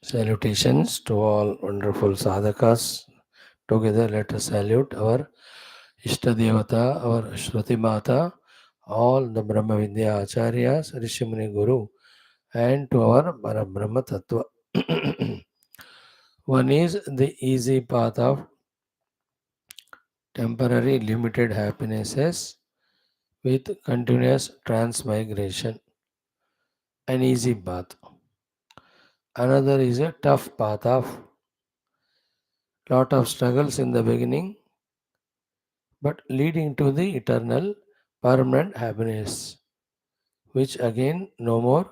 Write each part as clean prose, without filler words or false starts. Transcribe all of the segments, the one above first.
Salutations to all wonderful sadhakas. Together, let us salute our Ishtadevata, our Shruti Mata, all the Brahma Vidya Acharyas, Rishimuni Guru, and to our Parabrahma Tattva. One is the easy path of temporary limited happinesses with continuous transmigration, an easy path. Another is a tough path of lot of struggles in the beginning, but leading to the eternal permanent happiness, which again no more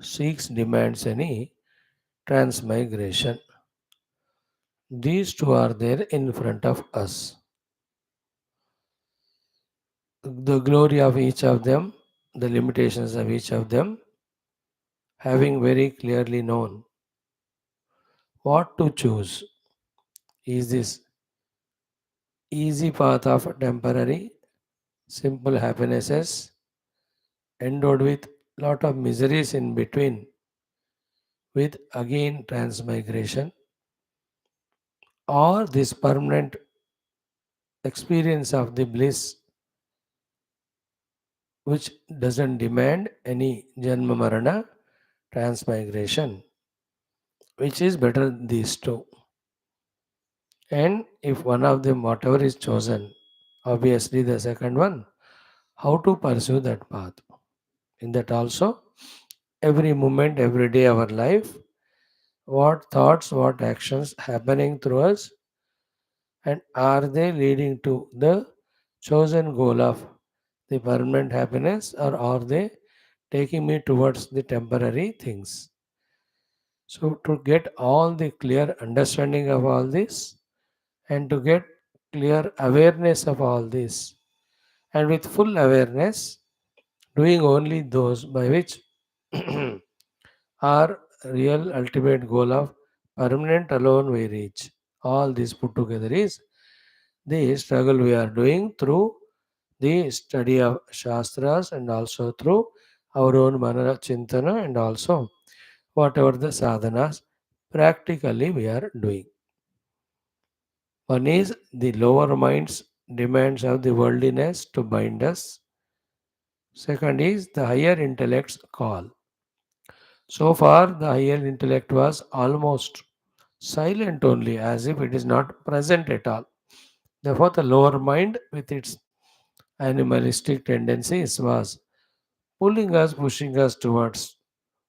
seeks demands any transmigration. These two are there in front of us. The glory of each of them, the limitations of each of them, having very clearly known what to choose. Is this easy path of temporary simple happinesses endowed with lot of miseries in between, with again transmigration, or this permanent experience of the bliss which doesn't demand any janma marana transmigration, which is better these two. And if one of them, whatever is chosen, obviously the second one, how to pursue that path. In that also, every moment, every day of our life, what thoughts, what actions happening through us, and are they leading to the chosen goal of the permanent happiness, or are they taking me towards the temporary things? So, to get all the clear understanding of all this and to get clear awareness of all this, and with full awareness, doing only those by which our real ultimate goal of permanent alone we reach. All this put together is the struggle we are doing through the study of Shastras and also through our own Manana Chintana and also whatever the sadhanas practically we are doing. One is the lower mind's demands of the worldliness to bind us. Second is the higher intellect's call. So far, the higher intellect was almost silent only, as if it is not present at all. Therefore, the lower mind, with its animalistic tendencies, was pulling us, pushing us towards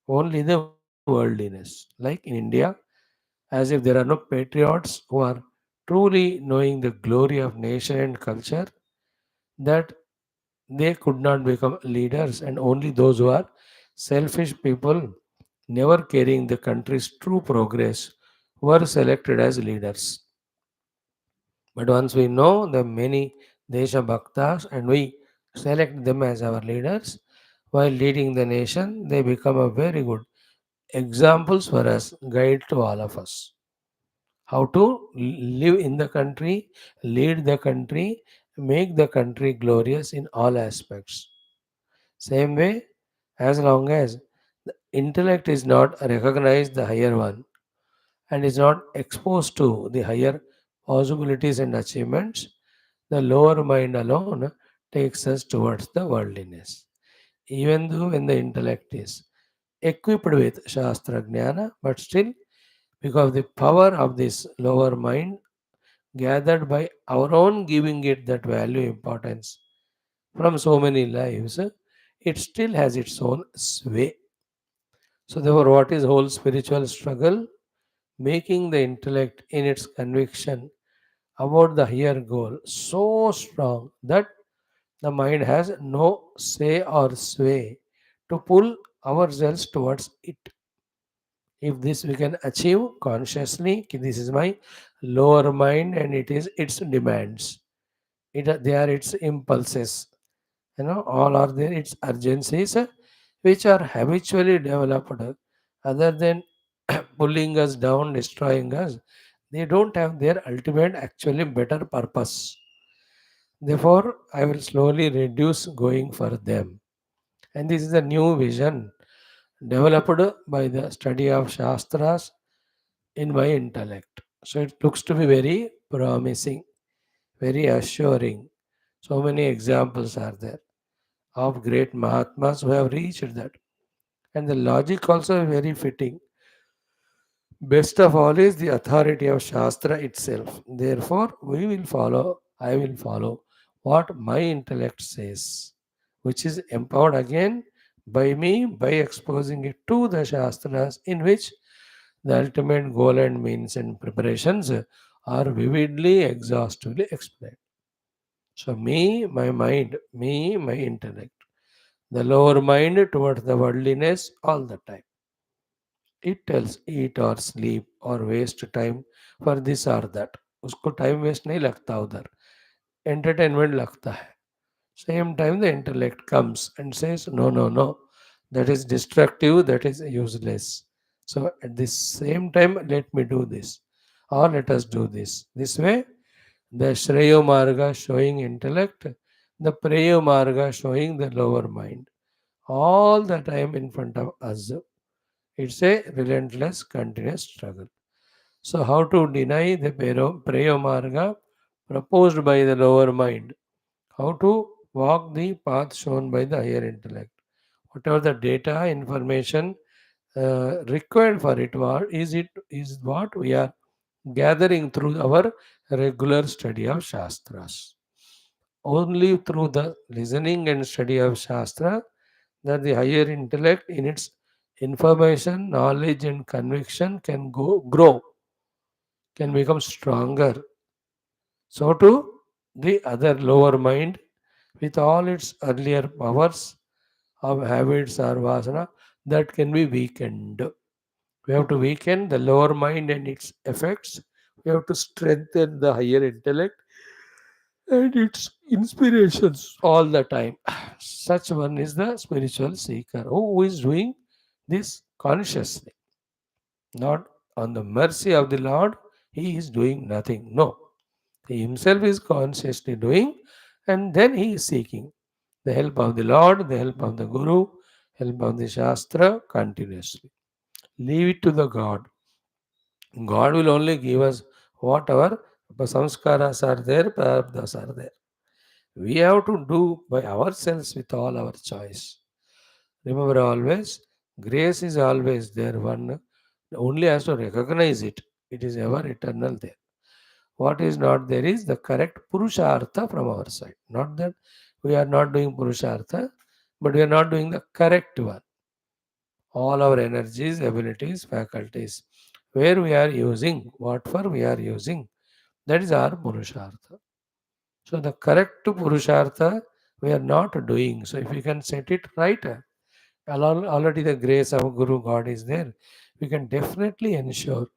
only the worldliness. Like in India, as if there are no patriots who are truly knowing the glory of nation and culture, that they could not become leaders, and only those who are selfish people, never caring the country's true progress, were selected as leaders. But once we know the many Desha Bhaktas and we select them as our leaders, while leading the nation, they become a very good examples for us, guide to all of us. How to live in the country, lead the country, make the country glorious in all aspects. Same way, as long as the intellect is not recognized the higher one and is not exposed to the higher possibilities and achievements, the lower mind alone takes us towards the worldliness. Even though when the intellect is equipped with Shastra Jnana, but still, because the power of this lower mind gathered by our own giving it that value importance from so many lives, it still has its own sway. So therefore, what is whole spiritual struggle? Making the intellect in its conviction about the higher goal so strong that the mind has no say or sway to pull ourselves towards it. If this we can achieve consciously, this is my lower mind and it is its demands. They are its impulses. All are there, its urgencies, which are habitually developed other than pulling us down, destroying us. They don't have their ultimate, actually better purpose. Therefore, I will slowly reduce going for them. And this is a new vision developed by the study of Shastras in my intellect. So it looks to be very promising, very assuring. So many examples are there of great Mahatmas who have reached that. And the logic also is very fitting. Best of all is the authority of Shastra itself. Therefore, I will follow what my intellect says, which is empowered again by me by exposing it to the Shastras, in which the ultimate goal and means and preparations are vividly, exhaustively explained. So, my mind, my intellect, the lower mind towards the worldliness all the time. It tells eat or sleep or waste time for this or that. उसको time waste नहीं लगता उधर, entertainment लगता है. Same time the intellect comes and says no, no, no, that is destructive, that is useless. So at the same time let me do this or let us do this. This way the Shreyo Marga showing intellect, the Preyo Marga showing the lower mind. All the time in front of us. It's a relentless, continuous struggle. So, how to deny the Preyo Marga proposed by the lower mind? How to walk the path shown by the higher intellect? Whatever the data, information required for it, is what we are gathering through our regular study of Shastras. Only through the listening and study of Shastra that the higher intellect in its information, knowledge, and conviction can grow, can become stronger. So too, the other lower mind, with all its earlier powers of habits or vasana, that can be weakened. We have to weaken the lower mind and its effects. We have to strengthen the higher intellect and its inspirations all the time. Such one is the spiritual seeker who is doing this consciously, not on the mercy of the Lord. He is doing nothing. No, he himself is consciously doing, and then he is seeking the help of the Lord, the help of the Guru, help of the Shastra continuously. Leave it to the God. God will only give us whatever samskaras are there, prarabdhas are there. We have to do by ourselves with all our choice. Remember always, grace is always there. One only has to recognize it. It is ever eternal there. What is not there is the correct purushartha from our side. Not that we are not doing purushartha, but we are not doing the correct one. All our energies, abilities, faculties, where we are using, what for we are using, that is our purushartha. So the correct purushartha we are not doing. So if we can set it right, already the grace of Guru God is there. We can definitely ensure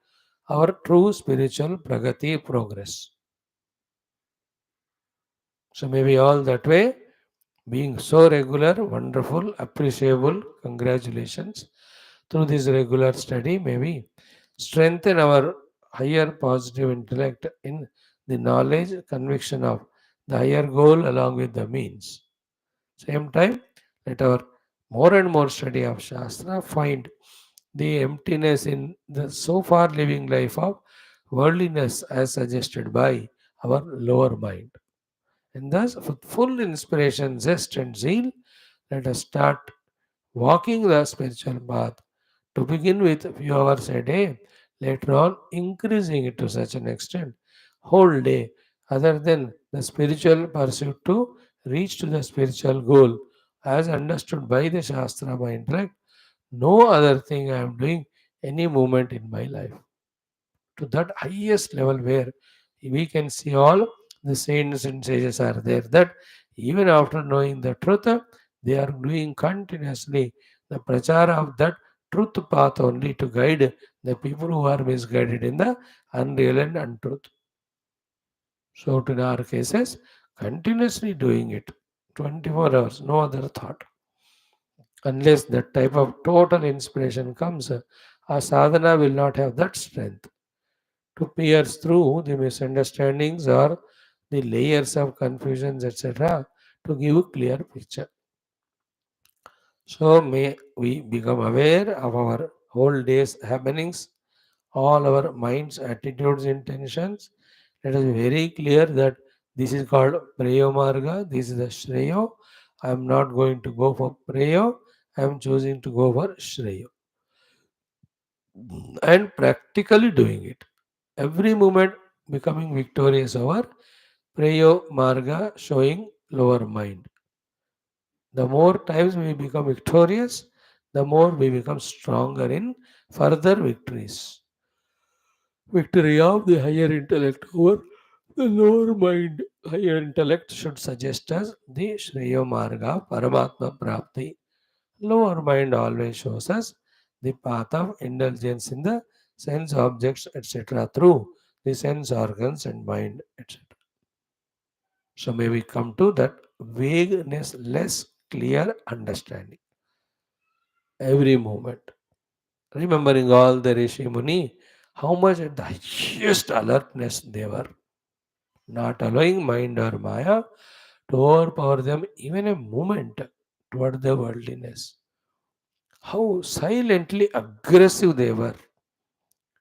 our true spiritual pragati progress. So maybe all that way, being so regular, wonderful, appreciable, congratulations. Through this regular study, maybe strengthen our higher positive intellect in the knowledge, conviction of the higher goal along with the means. Same time, let our more and more study of Shastra find the emptiness in the so far living life of worldliness as suggested by our lower mind. And thus, with full inspiration, zest, and zeal, let us start walking the spiritual path. To begin with, a few hours a day, later on, increasing it to such an extent, whole day, other than the spiritual pursuit to reach to the spiritual goal, as understood by the Shastra by intellect, no other thing I am doing any moment in my life. To that highest level where we can see all the saints and sages are there, that even after knowing the truth, They are doing continuously the prachara of that truth path only to guide the people who are misguided in the unreal and untruth. So, in our cases, continuously doing it 24 hours, no other thought. Unless that type of total inspiration comes, our sadhana will not have that strength to pierce through the misunderstandings or the layers of confusions, etc., to give a clear picture. So, may we become aware of our whole day's happenings, all our minds, attitudes, intentions. Let us be very clear that this is called Preyo Marga, this is the Shreyo. I am not going to go for Preyo, I am choosing to go for Shreyo. And practically doing it. Every moment becoming victorious over Preyo Marga, showing lower mind. The more times we become victorious, the more we become stronger in further victories. Victory of the higher intellect over the lower mind. Higher intellect should suggest us the Shreya Marga, Paramatma Prapti. Lower mind always shows us the path of indulgence in the sense objects, etc., through the sense organs and mind, etc. So may we come to that vagueness, less clear understanding every moment. Remembering all the Rishi Muni, how much at the highest alertness they were, not allowing mind or Maya to overpower them even a moment toward the worldliness. How silently aggressive they were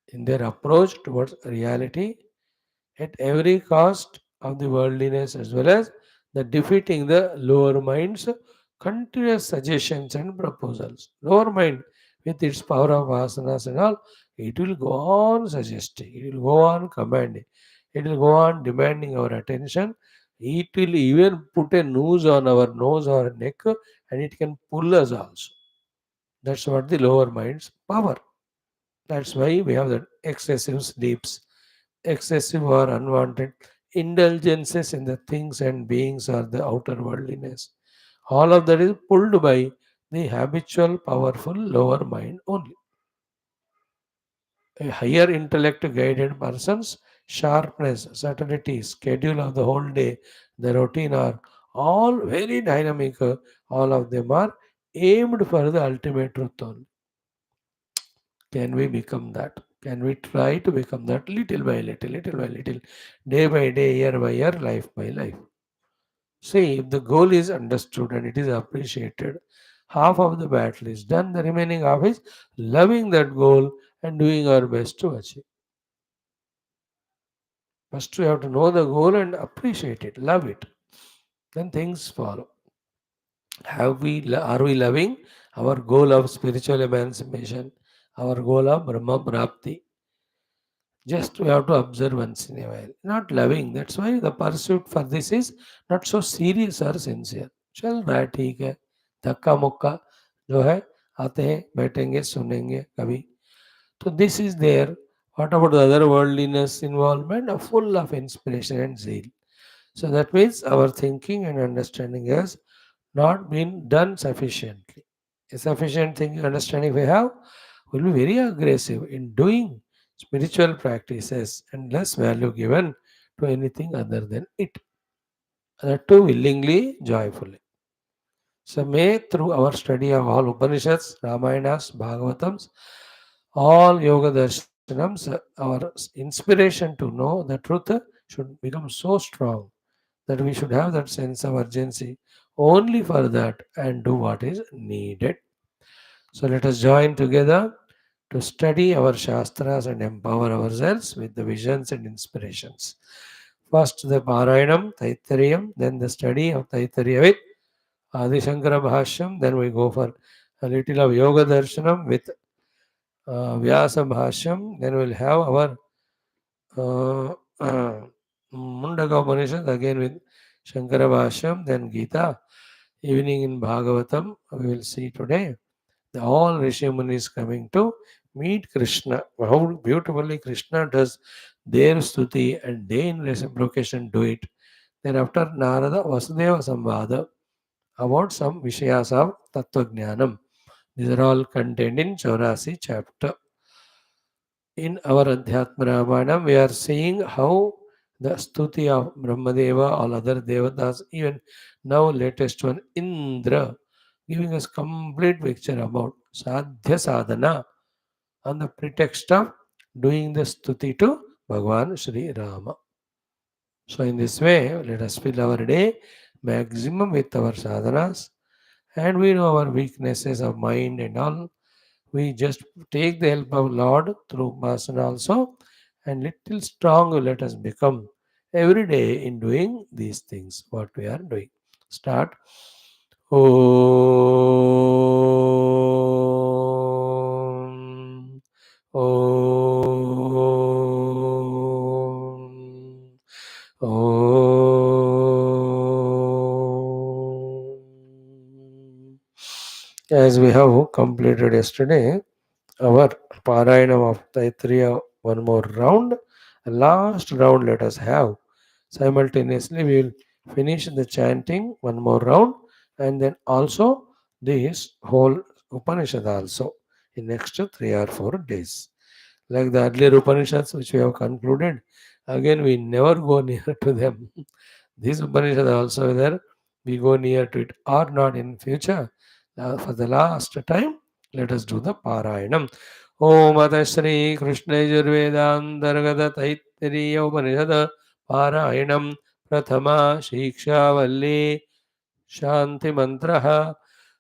in their approach towards reality at every cost of the worldliness, as well as the defeating the lower mind's continuous suggestions and proposals. Lower mind, with its power of vasanas and all, it will go on suggesting, it will go on commanding, it will go on demanding our attention. It will even put a noose on our nose or neck, and it can pull us also. That's what the lower mind's power. That's why we have the excessive sleeps, excessive or unwanted indulgences in the things and beings or the outer worldliness. All of that is pulled by the habitual, powerful lower mind only. A higher intellect guided person's sharpness, subtlety, schedule of the whole day, the routine are all very dynamic. All of them are aimed for the ultimate truth only. Can we become that? Can we try to become that little by little, day by day, year by year, life by life? See, if the goal is understood and it is appreciated, half of the battle is done. The remaining half is loving that goal and doing our best to achieve. First, we have to know the goal and appreciate it, love it. Then things follow. Are we loving our goal of spiritual emancipation, our goal of Brahma Prapti? Just we have to observe once in a while. Not loving. That's why the pursuit for this is not so serious or sincere. चल रहा है ठीक है धक्का मुक्का जो है आते हैं बैठेंगे सुनेंगे कभी तो this is there. What about the other worldliness involvement? Full of inspiration and zeal. So that means our thinking and understanding has not been done sufficiently. A sufficient thinking understanding we have will be very aggressive in doing spiritual practices and less value given to anything other than it. That too willingly, joyfully. So may through our study of all Upanishads, Ramayanas, Bhagavatams, all Yoga Darshanams, our inspiration to know the truth should become so strong that we should have that sense of urgency only for that and do what is needed. So let us join together to study our Shastras and empower ourselves with the visions and inspirations. First the Parayanam, Taittiriyam, then the study of Taittiriya with Adi Shankara Bhashyam, then we go for a little of Yoga Darshanam with Vyasa Bhashyam, then we'll have our uh, uh, Mundaka Upanishad again with Shankara Bhashyam, then Gita. Evening in Bhagavatam, we will see today the all Rishi Munis coming to meet Krishna. How beautifully Krishna does their stuti and they in reciprocation do it. Then after Narada, Vasudeva Samvada, about some Vishayas of Tattva Jnanam. These are all contained in 84 chapter. In our Adhyatma Ramayana, we are seeing how the stuti of Brahmadeva, all other devatas, even now latest one, Indra, giving us complete picture about sadhya sadhana on the pretext of doing the stuti to Bhagavan Sri Rama. So in this way, let us fill our day maximum with our sadhanas, and we know our weaknesses of mind and all. We just take the help of Lord through Upasana also, and little strong let us become every day in doing these things what we are doing. Start. Om. Om. Om. As we have completed yesterday, our Parayanam of Taittiriya, one more round. Last round, let us have. Simultaneously, we will finish the chanting, one more round, and then also this whole Upanishad also in next 3 or 4 days. Like the earlier Upanishads which we have concluded, again we never go near to them. This Upanishad also whether we go near to it or not in future. For the last time, let us do the Parayanam. Om Ata Shri Krishna Yajurvedanthargata Taittiriya Upanishad Parayanam Prathama Shiksha Valli Shanti Mantraha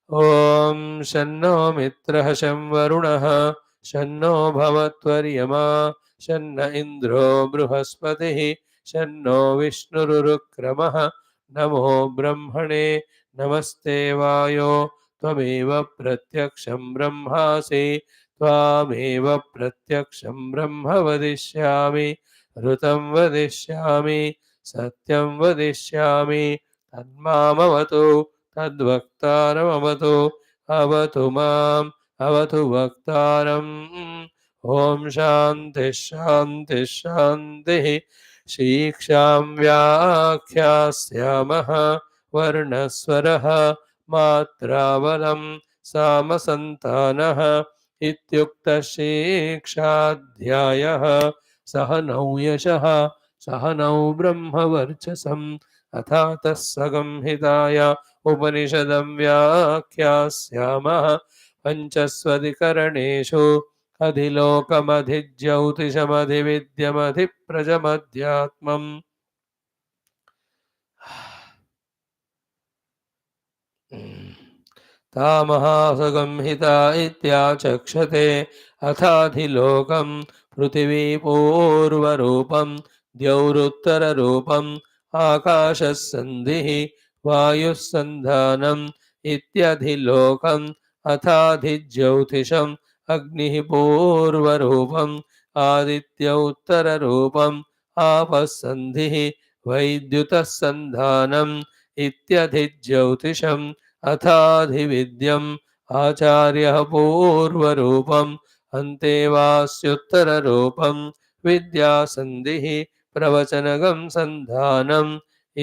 Om Shanno Mitraha Sham Varunaha Shanno Bhavatvaryama Shanna Indro Bruhaspatihi Shanno Vishnurukramaha Namo Brahmane Namaste Vayo Tvameva Pratyaksham Brahmasi Tvameva Pratyaksham Brahma Vadishyami Rutam Vadishyami Satyam Vadishyami Tadmamavatu Tadvaktaramavatu Avatu Mam Avatu Vaktaram Om Shanti Shanti Shanti Shiksham Vyakhyasya Varnaswaraha Matravalam Samasantanah Ityukta Shikshadhyayah Sahanau Yashaha Sahanau Brahmavarchasam अथातः सगंहिताय उपनिषदं व्याख्यास्यामः पञ्चस्वधिकरणेषु अधिलोकमधिज्यौतिषमधिविद्यमधिप्रजमध्यात्मम् तामहासगंहिता इत्याचक्षते अथाधिलोकं पृथिवीपूर्वरूपं द्यौरुत्तररूपम् आकाशस्सन्धिः वायुस्सन्धानम् इत्यधिलोकम् अथाधिज्यौतिषम् अग्निः पूर्वरूपम् आदित्य उत्तररूपम् आपस्सन्धिः वैद्युतः सन्धानम् इत्यधिज्यौतिषम् अथाधिविद्यम् आचार्यः पूर्वरूपम् अन्तेवास्युत्तररूपम् विद्यासन्धिः प्रवचनगं सन्धानम्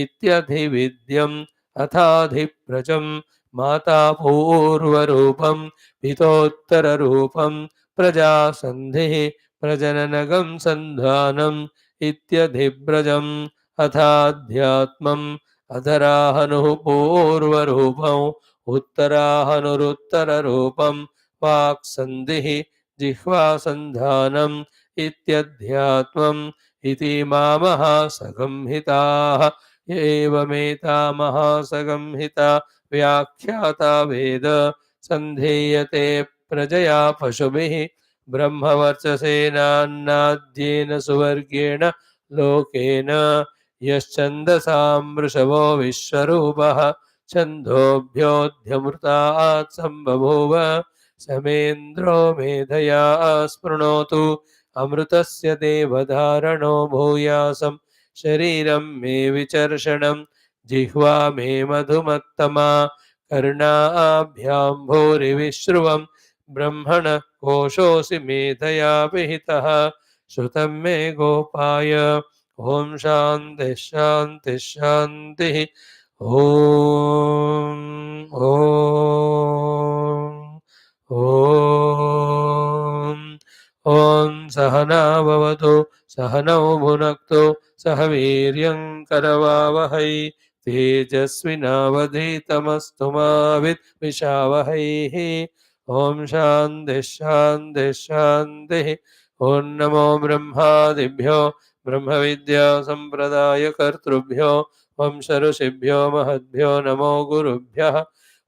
इत्यधिविद्यम् अथाधिप्रजम् माता पूर्वरूपम् पितोत्तररूपम् प्रजासन्धिः प्रजननगं सन्धानम् इत्यधिव्रजम् अथाध्यात्मम् अधराहनुः पूर्वरूपम् उत्तराहनुरुत्तररूपम् वाक्सन्धिः जिह्वासन्धानम् इत्यध्यात्मम् इति महासंहिताः एवमेता महासंहिता व्याख्याता वेद सन्धीयते प्रजया पशुभिः ब्रह्मवर्चसेनान्नाद्येन सुवर्गेण लोकेन यश्छन्दसां वृषभो विश्वरूपः छन्दोभ्योऽध्यमृतात् सम्बभूव समेन्द्रो मेधया स्पृणोतु अमृतस्य देवधारणो भूयासं शरीरं मे विचर्षणं जिह्वा मे मधुमत्तमा कर्णाभ्यां भूरिविश्रुवं ब्रह्मण कोशोऽसि मेधया विहितः श्रुतं मे गोपाय ओम शांति शांति शांति ॐ ॐ सहना भवतु सहनौ भुनक्तु सह वीर्यं करवावहै तेजस्विनावधीतमस्तु मा विद्विषावहैः ॐ शान्तिः शान्तिः शान्तिः ॐ नमो ब्रह्मादिभ्यो ब्रह्मविद्यासम्प्रदायकर्तृभ्यो वंश ऋषिभ्यो महद्भ्यो नमो गुरुभ्यः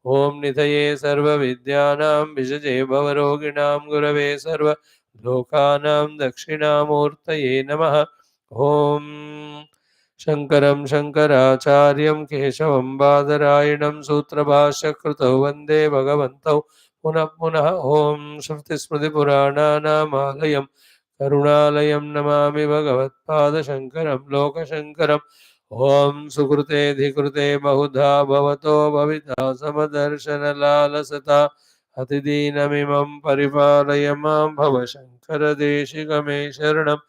ॐ निधये सर्वविद्यानां विषजे भवरोगिणां गुरवे सर्वलोकानां दक्षिणामूर्तये नमः ॐ शङ्करं शङ्कराचार्यं केशवं बादरायणं सूत्रभाष्यकृतौ वन्दे भगवन्तौ पुनः पुनः ॐ श्रुतिस्मृतिपुराणानामालयं करुणालयं नमामि भगवत्पादशङ्करं लोकशङ्करम् ॐ सुकृतेऽधिकृते बहुधा भवतो भविता समदर्शनलालसता अतिदीनमिमं परिपालय मां भवशङ्करदेशिकमे शरणम्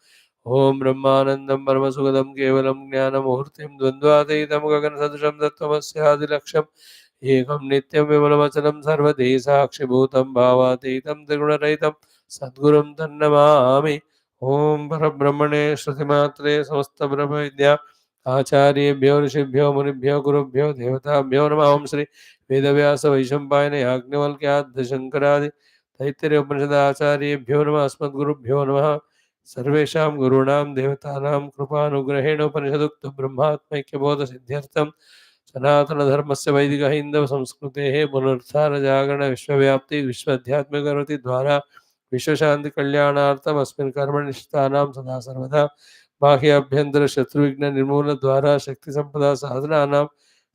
ॐ ब्रह्मानन्दं परमसुखदं केवलं ज्ञानमूर्तिं द्वन्द्वातीतं गगनसदृशं तत्त्वमस्यादिलक्ष्यम् एकं नित्यं विमलवचनं सर्वधी साक्षिभूतं भावातीतं त्रिगुणरहितं सद्गुरुं तन्नमामि ॐ परब्रह्मणे श्रुतिमात्रे समस्तब्रह्मविद्या आचार्येभ्यो ऋषिभ्यो मुनिभ्यो गुरुभ्यो देवताभ्यो नमः ओं श्री वेदव्यास वैशंपायन याज्ञवल्क्याद् शंकरादि तैत्तिरीय उपनिषद आचार्येभ्यो नमः अस्मद्गुरुभ्यो नमः सर्वेषां गुरूणां देवतानां कृपानुग्रहेण उपनिषदुक्त ब्रह्मात्मैक्यबोध सिद्ध्यर्थं सनातनधर्मस्य वैदिक हिन्दव संस्कृतेः पुनरुत्थान जागरण विश्वव्याप्ति विश्वाध्यात्मिकगति द्वारा विश्वशान्ति कल्याणार्थम् अस्मिन् कर्मनिष्ठानां सदा सर्वदा बाह्याभ्यंतर शत्रुविघ्न निर्मूलन द्वारा शक्ति संपदा साधनानां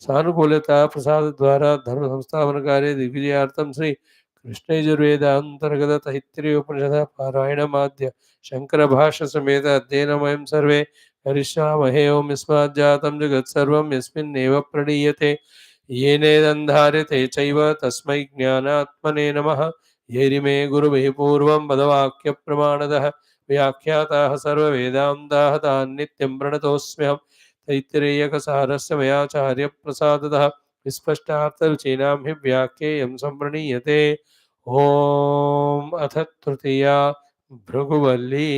सानुकूलता प्रसाद द्वारा धर्म संस्थापन कार्य दिग्विजयार्थं श्री कृष्ण यजुर्वेदांतर्गत तैत्तिरीय उपनिषद पारायण माध्य शंकर भाष्य समेत अध्ययन वयं सर्वे करिष्यामहे ओम यस्मात् जातं जगत् सर्वं यस्मिन्नेव प्रणीयते येनेदन्धार्यते चैव तस्मै ज्ञानात्मने नमः येरिमे गुरुभिः पूर्वं पदवाक्यप्रमाणतः व्याख्याताः सर्ववेदान्ताः तान् नित्यं प्रणतोऽस्म्यहं तैत्तिरीयकसारस्य मयाचार्यप्रसादतः विस्पष्टार्थरुचीनां हि व्याख्येयं सम्प्रणीयते ॐ अथ तृतीया Bhriguvalli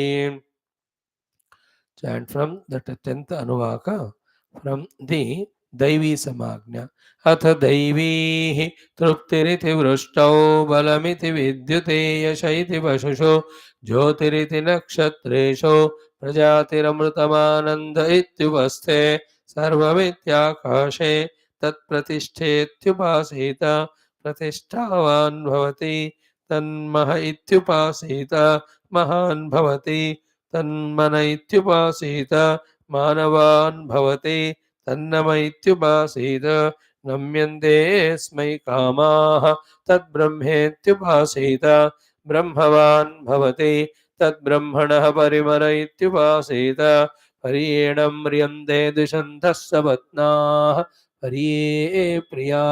chant from the 10th Anuvaka from the Daivi Samagna. Atha Daivihi Truptiriti Vrushtau Balamiti Vidyute Yashaiti Vashusho Jyotiriti Nakshatresho Prajatiramrutamananda Ityuvaste Sarvavityakashe Tat Pratishtetyupasita Pratishthavan Bhavati Tanmaha Ityupasita Mahan Bhavati तन्मन इत्युपासीत मानवान् भवति तन्नम इत्युपासीत नम्यन्ते स्मै कामाः तद्ब्रह्मेत्युपासीत ब्रह्मवान् भवति तद्ब्रह्मणः परिमर इत्युपासीत पर्येण म्रियन्ते द्विषन्तः सपत्नाः पर्ये प्रिया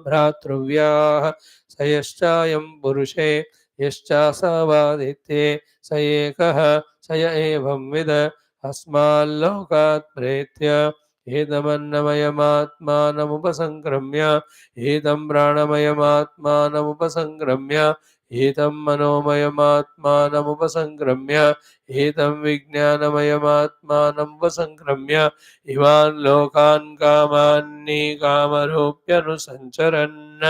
भ्रातृव्याः स यश्चायं पुरुषे यश्चासावादित्ये स एकः स य एवं विद अस्माल्लोकात् प्रेत्य एतमन्नमयमात्मानमुपसङ्क्रम्य एतं प्राणमयमात्मानमुपसङ्क्रम्य एतं मनोमयमात्मानमुपसङ्क्रम्य एतं विज्ञानमयमात्मानमुपसङ्क्रम्य इमान् लोकान् कामान्निकामरूप्यनुसञ्चरन्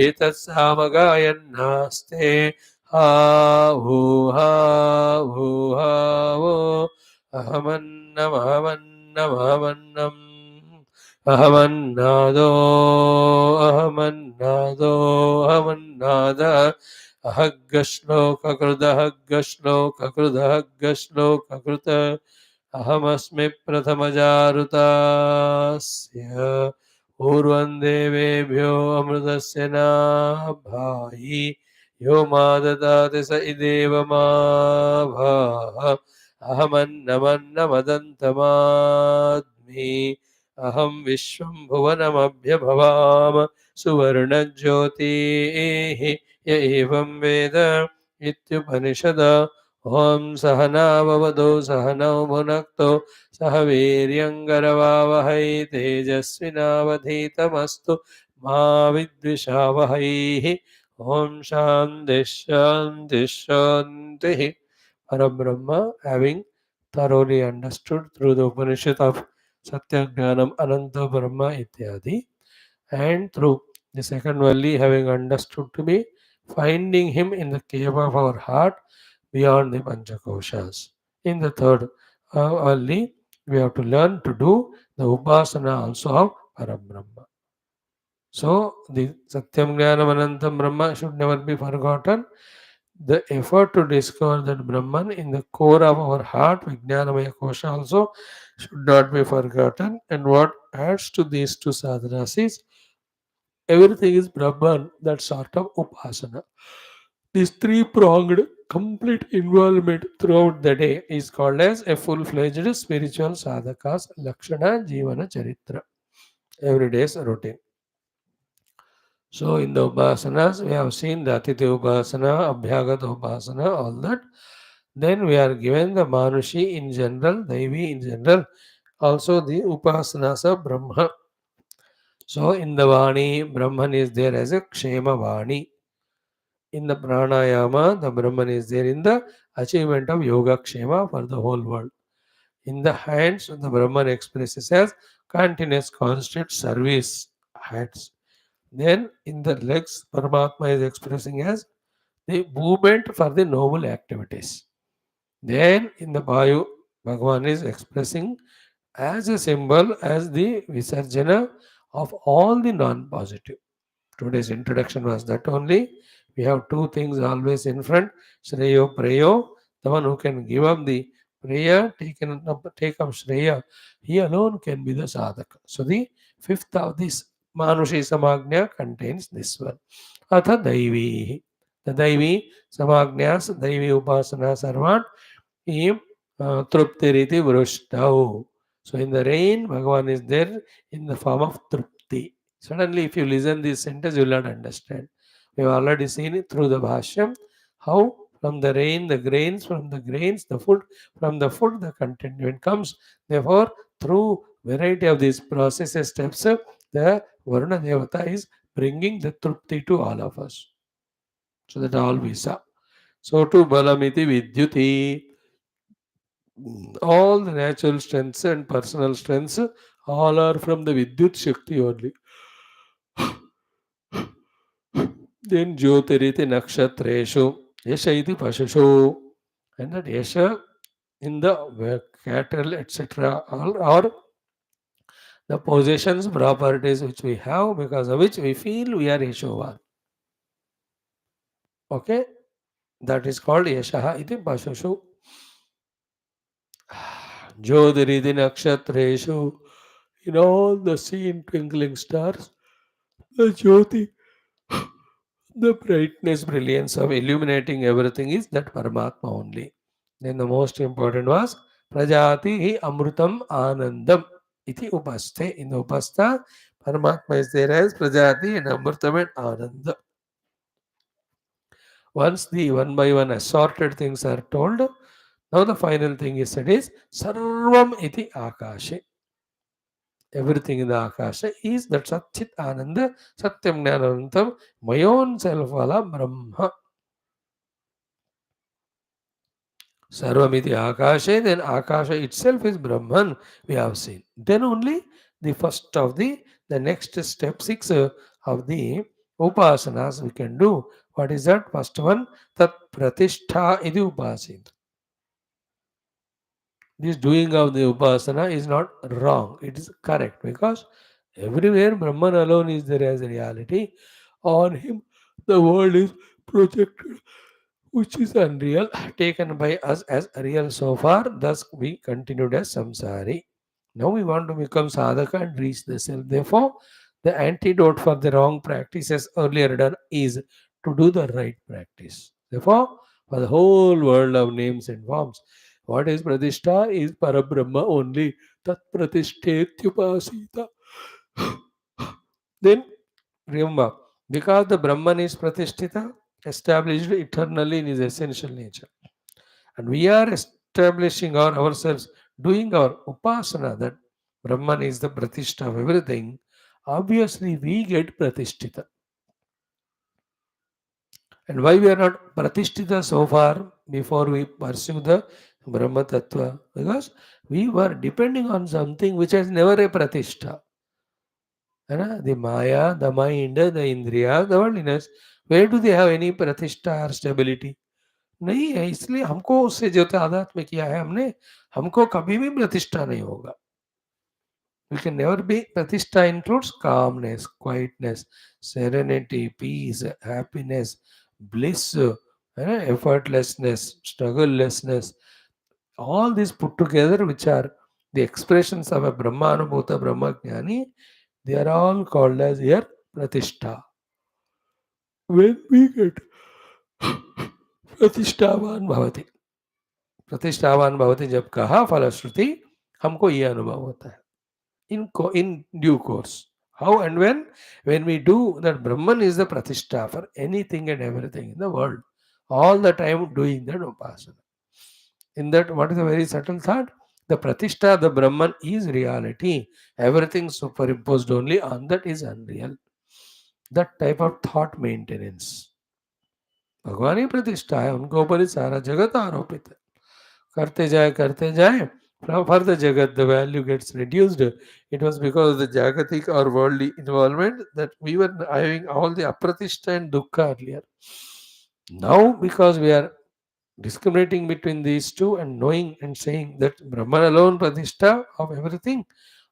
एतत्सामगायन्नास्ते हा वो अहमन्नमहमन्नमहमन्नम् अहमन्नादो अहमन्नाद अहग्गश्लोककृत अहमस्मि प्रथमजारुतास्य पूर्वं देवेभ्यो अमृतस्य नाभायि यो मा ददाति स इदेव मा भाः अहमन्नमन्नमदन्तमाद्मि अहं विश्वं भुवनमभ्यभवाम सुवर्णज्योतिः य एवं वेद इत्युपनिषद ॐ सहना भवतु सहनौ भुनक्तु सह वीर्यङ्करवावहै तेजस्विनावधीतमस्तु मा विद्विषावहैः ॐ शान्तिः शान्तिः शान्तिः. Parabrahma, having thoroughly understood through the Upanishad of Satya Jnanam Ananta Brahma Ityadi, and through the second Valli, having understood to be finding him in the cave of our heart beyond the Panchakoshas. In the third Valli, we have to learn to do the Upasana also of Parabrahma. So, the Satyam Jnanam Anantam Brahma should never be forgotten. The effort to discover that Brahman in the core of our heart, Vijnanamaya Kosha, also should not be forgotten. And what adds to these two sadhanas is everything is Brahman, that sort of Upasana. This three pronged complete involvement throughout the day is called as a full fledged spiritual sadhaka's Lakshana Jivana Charitra, every day's routine. So, in the Upasanas, we have seen the Atiti Upasana, Abhyagata Upasana, all that. Then we are given the Manushi in general, Daivi in general, also the Upasanas of Brahma. So, in the Vani, Brahman is there as a Kshema Vani. In the Pranayama, the Brahman is there in the achievement of Yoga Kshema for the whole world. In the hands, the Brahman expresses as continuous, constant service hands. Then in the legs, Paramatma is expressing as the movement for the noble activities. Then in the Vayu, Bhagavan is expressing as a symbol as the Visarjana of all the non-positive. Today's introduction was that only. We have two things always in front. Shreyo Preyo, the one who can give up the prayer, take up Shreya, he alone can be the sadhaka. So the fifth of this Manushi Samagnya contains this one. Atha Daivi. The Daivi Samagnyas, Daivi Upasana Sarvat, Im Truptiriti Vrushtau. So in the rain, Bhagavan is there in the form of Trupti. Suddenly, if you listen this sentence, you will not understand. We have already seen it through the Bhashyam, how from the rain, the grains, from the grains, the food, from the food, the contentment comes. Therefore, through variety of these processes, steps, the Varuna Devata is bringing the Trupti to all of us. So that all we saw. So to Balamiti Vidyuti, all the natural strengths and personal strengths, all are from the Vidyut Shakti only. Then Jyotiriti Nakshatreshu, Yesha iti Pashashu, and that Yesha in the cattle, etc., or the possessions, properties which we have, because of which we feel we are Yeshovan. Okay, that is called Yesha iti Pashashu. Jyotiriti Nakshatreshu, in all the seen twinkling stars, the Jyoti, the brightness, brilliance of illuminating everything is that Paramatma only. Then the most important was Prajati hi Amrutam Anandam iti Upaste. In the Upasta, Paramatma is there as Prajati and Amrutam and Ananda. Once the one by one assorted things are told, now the final thing is said is Sarvam iti Akashe. Everything in the Akasha is that Satchit Ananda, Satyam Jnanantam, my own self wala Brahma. Sarvamiti Akashe, then Akasha itself is Brahman, we have seen. Then only the first of the next step 6 of the Upasanas we can do. What is that? First one, Tat Pratishtha idi Upasit. This doing of the Upasana is not wrong, it is correct because everywhere Brahman alone is there as a reality. On him, the world is projected, which is unreal, taken by us as real so far. Thus, we continued as samsari. Now we want to become sadhaka and reach the self. Therefore, the antidote for the wrong practices earlier done is to do the right practice. Therefore, for the whole world of names and forms, what is Pratishta is Parabrahma only. Tat Pratishtetyupasita. Then remember, because the Brahman is Pratishtita, established eternally in his essential nature. And we are establishing ourselves doing our upasana, that Brahman is the pratishtha of everything, obviously we get pratishtita. And why we are not pratishtita so far before we pursue the Brahma Tattva? Because we were depending on something which has never a pratishtha. The Maya, the mind, the Indriya, the worldliness, where do they have any pratishtha or stability? नहीं है, इसलिए हमको उससे जो आदत में किया है हमने, हमको कभी भी प्रतिष्ठा नहीं होगा. We can never be. Pratishtha includes calmness, quietness, serenity, peace, happiness, bliss, effortlessness, strugglelessness. All these put together, which are the expressions of a Brahmanubhuta Brahmajnani, they are all called as here Pratishtha. When we get Pratishtavan Bhavati, Pratishtavan Bhavati जब कहा फलश्रुति, हमको ये अनुभव होता है. In due course. How and when? When we do that, Brahman is the pratishtha for anything and everything in the world. All the time doing that upasana. In that, what is a very subtle thought? The pratishtha, the Brahman is reality. Everything superimposed only on that is unreal. That type of thought maintenance. भगवान ही प्रतिष्ठा है, उनके ऊपर ही सारा जगत आरोपित है. करते जाए, for the jagat the value gets reduced. It was because of the jagatic or worldly involvement that we were having all the apratishta and dukkha earlier. Now, because we are discriminating between these two and knowing and saying that Brahman alone pratishtha of everything,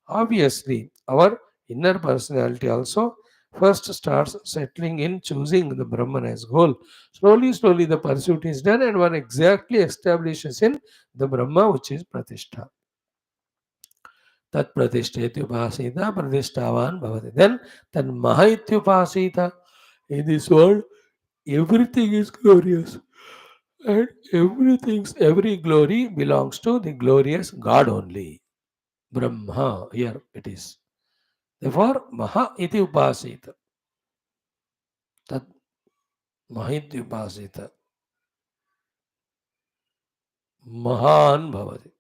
obviously our inner personality also first starts settling in choosing the Brahman as goal. Slowly the pursuit is done and one exactly establishes in the Brahma, which is pratishtha. Tat pratishthetupasita pratishtavan bhavati. Then tanmaha in this world everything is glorious. And every glory belongs to the glorious God only. Brahma, here it is. Therefore, Maha iti upasita. Tat Maha iti upasita. Mahan bhavati.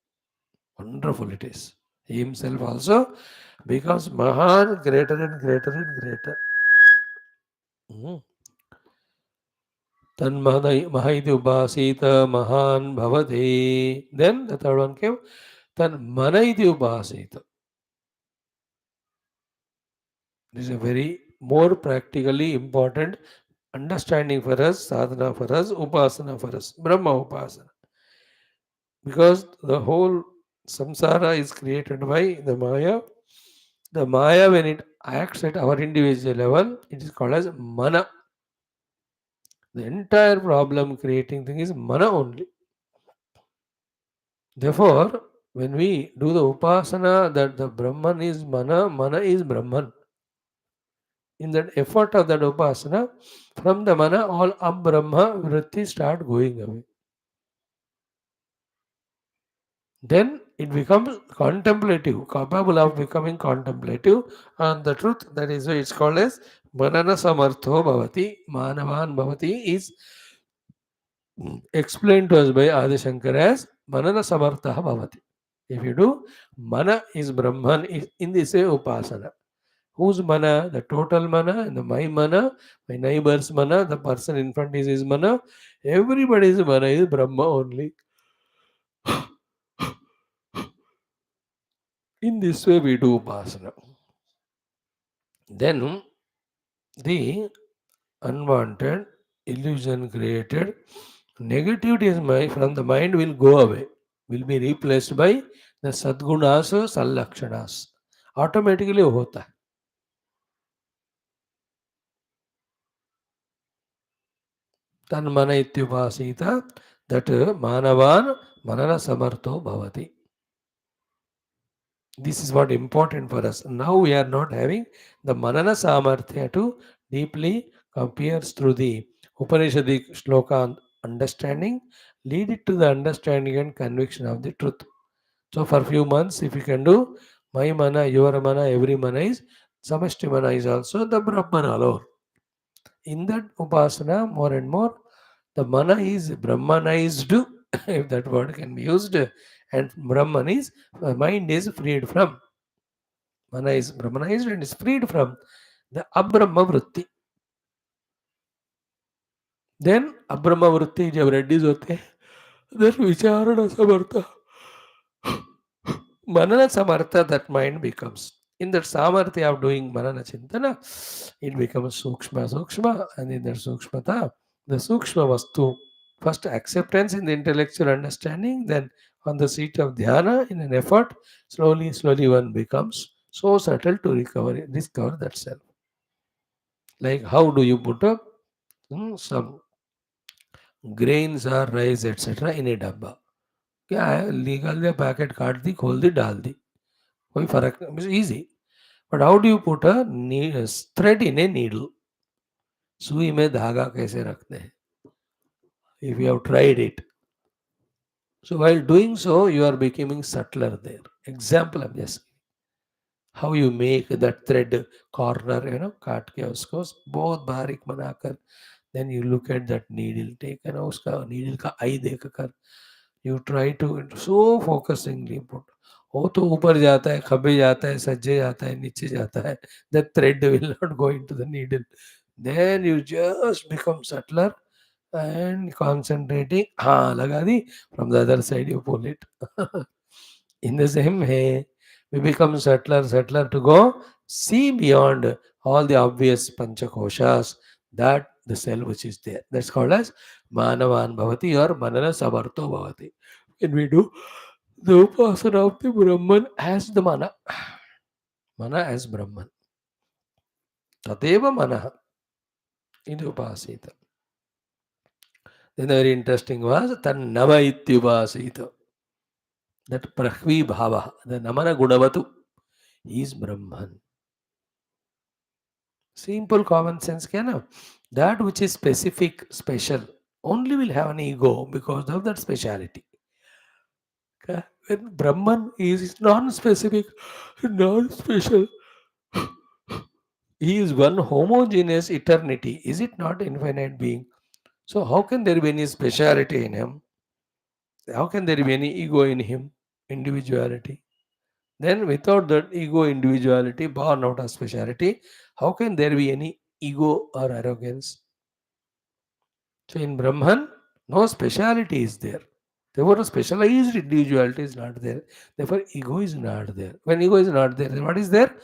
Wonderful it is. He himself also becomes Mahan, greater and greater and greater. Tan Maha iti upasita, Mahan bhavati. Then the third one came. Tan Mana iti upasita. This is a very more practically important understanding for us, sadhana for us, upasana for us, Brahma upasana. Because the whole samsara is created by the Maya. The Maya, when it acts at our individual level, it is called as mana. The entire problem creating thing is mana only. Therefore, when we do the upasana that the Brahman is mana, mana is Brahman. In that effort of that upasana, from the mana, all Brahma vritti start going away. Then it becomes contemplative, capable of becoming contemplative on the truth. That is why it's called as Manana Samartho Bhavati. Manavan Bhavati is explained to us by Adi Shankara as Manana Samartha Bhavati. If you do, Mana is Brahman is in this way Upasana. Whose mana? The total mana, and the my mana, my neighbor's mana, the person in front is his mana. Everybody's mana is Brahma only. In this way we do Upasana. Then the unwanted illusion created, negativity from the mind will go away, will be replaced by the Sadgunas, Sallakshanas. Automatically hota hai. Tan mana ityupasita, that manavan manana samartho bhavati. This is what important for us. Now we are not having the manana samarthya to deeply pierce through the Upanishadic shloka understanding, lead it to the understanding and conviction of the truth. So for few months, if you can do my mana, your mana, every mana is samashti mana is also the Brahman alone. In that upasana, more and more, the mana is Brahmanized if that word can be used. And Brahman is, mind is freed from. Mana is Brahmanized and is freed from the Abrahma Vritti. Then Abrahma Vritti जब reduce होते हैं, then विचारण Samarth, Manana Samartha, that mind becomes. In that Samartha of doing Manana Chintana, it becomes Sukshma Sukshma, and in that Sukshmata, the Sukshma Vastu, first acceptance in the intellectual understanding, then on the seat of dhyana, in an effort, slowly, slowly one becomes so subtle to discover that self. Like how do you put up some grains or rice, etc. in a dabba? क्या है, निकाल दिया packet, काट दी, खोल दी, डाल दी, कोई फर्क नहीं, easy. But how do you put a thread in a needle? सुई में धागा कैसे रखते हैं? If you have tried it. So while doing so, you are becoming subtler there. Example I'm just how you make that thread corner, काट के उसको बहुत बारीक बनाकर, then you look at that needle, take उसका needle का eye देखकर, you try to so focusingly put. वो तो ऊपर जाता है, खबे जाता है, सज्जे जाता है, नीचे जाता है. The thread will not go into the needle. Then you just become subtler and concentrating. हाँ लगा दी. From the other side you pull it. In the same way, we become subtler to go see beyond all the obvious panchakoshas, that the self which is there. That's called as manavan bhavati or manana savarto bhavati. When we do the upasana of the Brahman as the mana as Brahman. Tadeva manaha in upasita. Then the very interesting was tan nama ityupasita. That prahvi bhava, the namana gunavatu, is Brahman. Simple common sense, that which is specific, special, only will have an ego because of that speciality. When Brahman is non-specific, non-special, he is one homogeneous eternity. Is it not infinite being? So how can there be any speciality in him? How can there be any ego in him? Individuality. Then without that ego, individuality, born out of speciality, how can there be any ego or arrogance? So in Brahman, no speciality is there. Therefore, specialized individuality is not there. Therefore, ego is not there. When ego is not there, then what is there?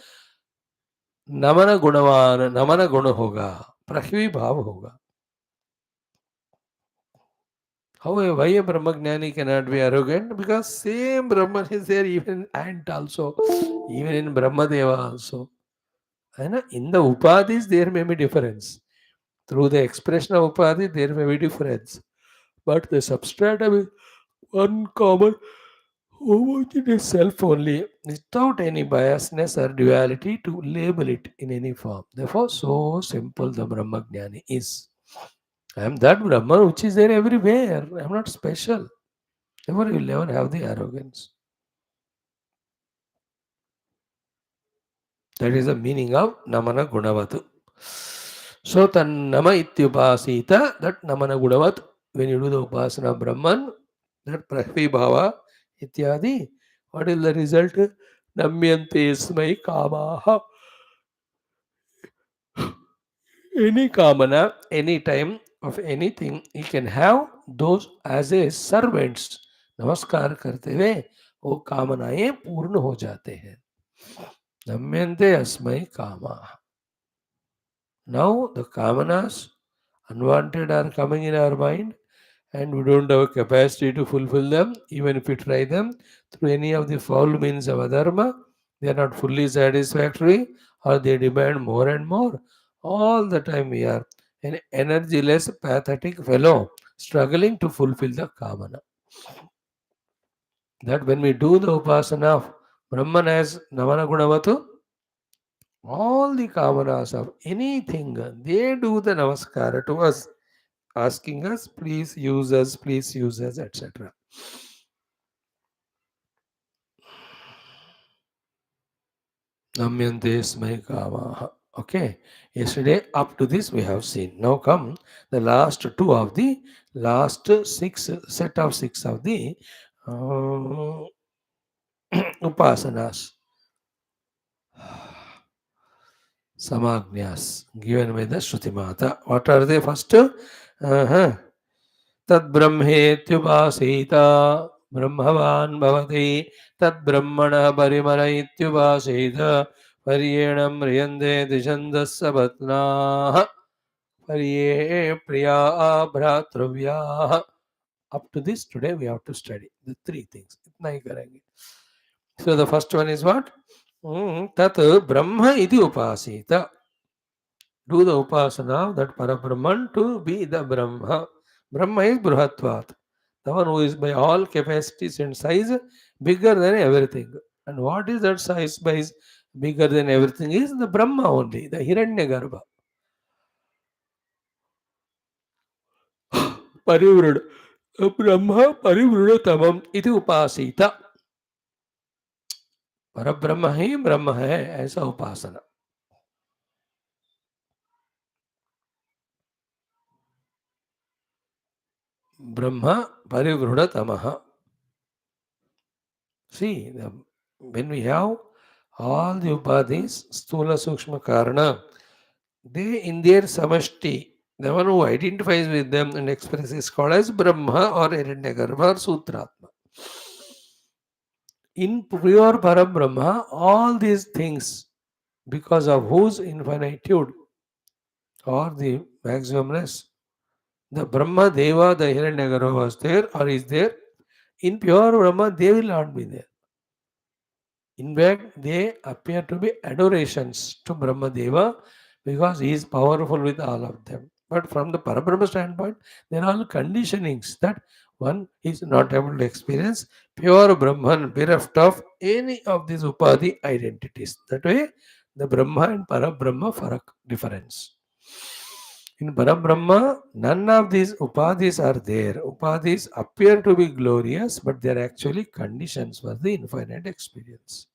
Namana gunavan, namana guna hoga, prahvi bhav hoga. However, why a Brahmagnani cannot be arrogant? Because same Brahman is there even in ant also, even in Brahmadeva also. And in the upadhis, there may be difference. Through the expression of upadhi, there may be difference. But the substratum is one common homogeneous self only, without any biasness or duality to label it in any form. Therefore, so simple the Brahmagnani is. I am that Brahman which is there everywhere. I am not special. Therefore, you will never have the arrogance. That is the meaning of Namana Gunavatu. So, tan Nama ityupasita, that Namana Gunavat, when you do the Upasana of Brahman, that Prahvi Bhava ityadi, what is the result? Namyante smai kamaha. Any kamana, any time of anything, he can have those as a servants. नमस्कार करते हुए वो कामनाएं पूर्ण हो जाते हैं. नम्यन्ते अस्मै कामा. Now the kamanas unwanted are coming in our mind and we don't have a capacity to fulfill them. Even if we try them through any of the foul means of adharma, they are not fully satisfactory or they demand more and more. All the time we are an energyless, pathetic fellow struggling to fulfill the kamana. That when we do the upasana of Brahman as Namana Gunavatu, all the kamanas of anything, they do the namaskara to us, asking us, please use us, etc. Namyante smai kamaha. Okay, yesterday up to this we have seen. Now come the last two of the last six set of six of the uh, upasanas, samagnyas given by the Shruti Mata. What are they first? Tad brahmetyupasita brahmavan bhavati tad brahmana parimara ityupasita paryenam riyande dishandasya patnaha parye priya bhratravya. Up to this, today we have to study the three things. इतना ही करेंगे. So the first one is what? Tat Brahma iti upasita. Do the upasana of that Parabrahman to be the Brahma. Brahma is Bruhatvat. The one who is by all capacities and size bigger than everything. And what is that size by bigger than everything is the Brahma only, the Hiranyagarbha. Parivruda. Brahma Parivrudatamam iti upasita. परब्रह्म ही ब्रह्म है ऐसा उपासना. ब्रह्म परिवृढ़तमः. See, when we have all the upadhis, sthula, sukshma, karana, they in their samashti, the one who identifies with them and expresses is called as Brahma or Hiranyagarbha or Sutratma. In pure Parabrahma, all these things, because of whose infinitude or the maximumness, the Brahma Deva, the Hiranyagarbha was there or is there. In pure Brahma, they will not be there. In fact, they appear to be adorations to Brahma Deva because he is powerful with all of them. But from the Parabrahma standpoint, there are all conditionings that one is not able to experience pure Brahman bereft of any of these Upadhi identities. That way, the Brahma and Parabrahma farak difference. In Parabrahma, none of these Upadhis are there. Upadhis appear to be glorious, but they are actually conditions for the infinite experience.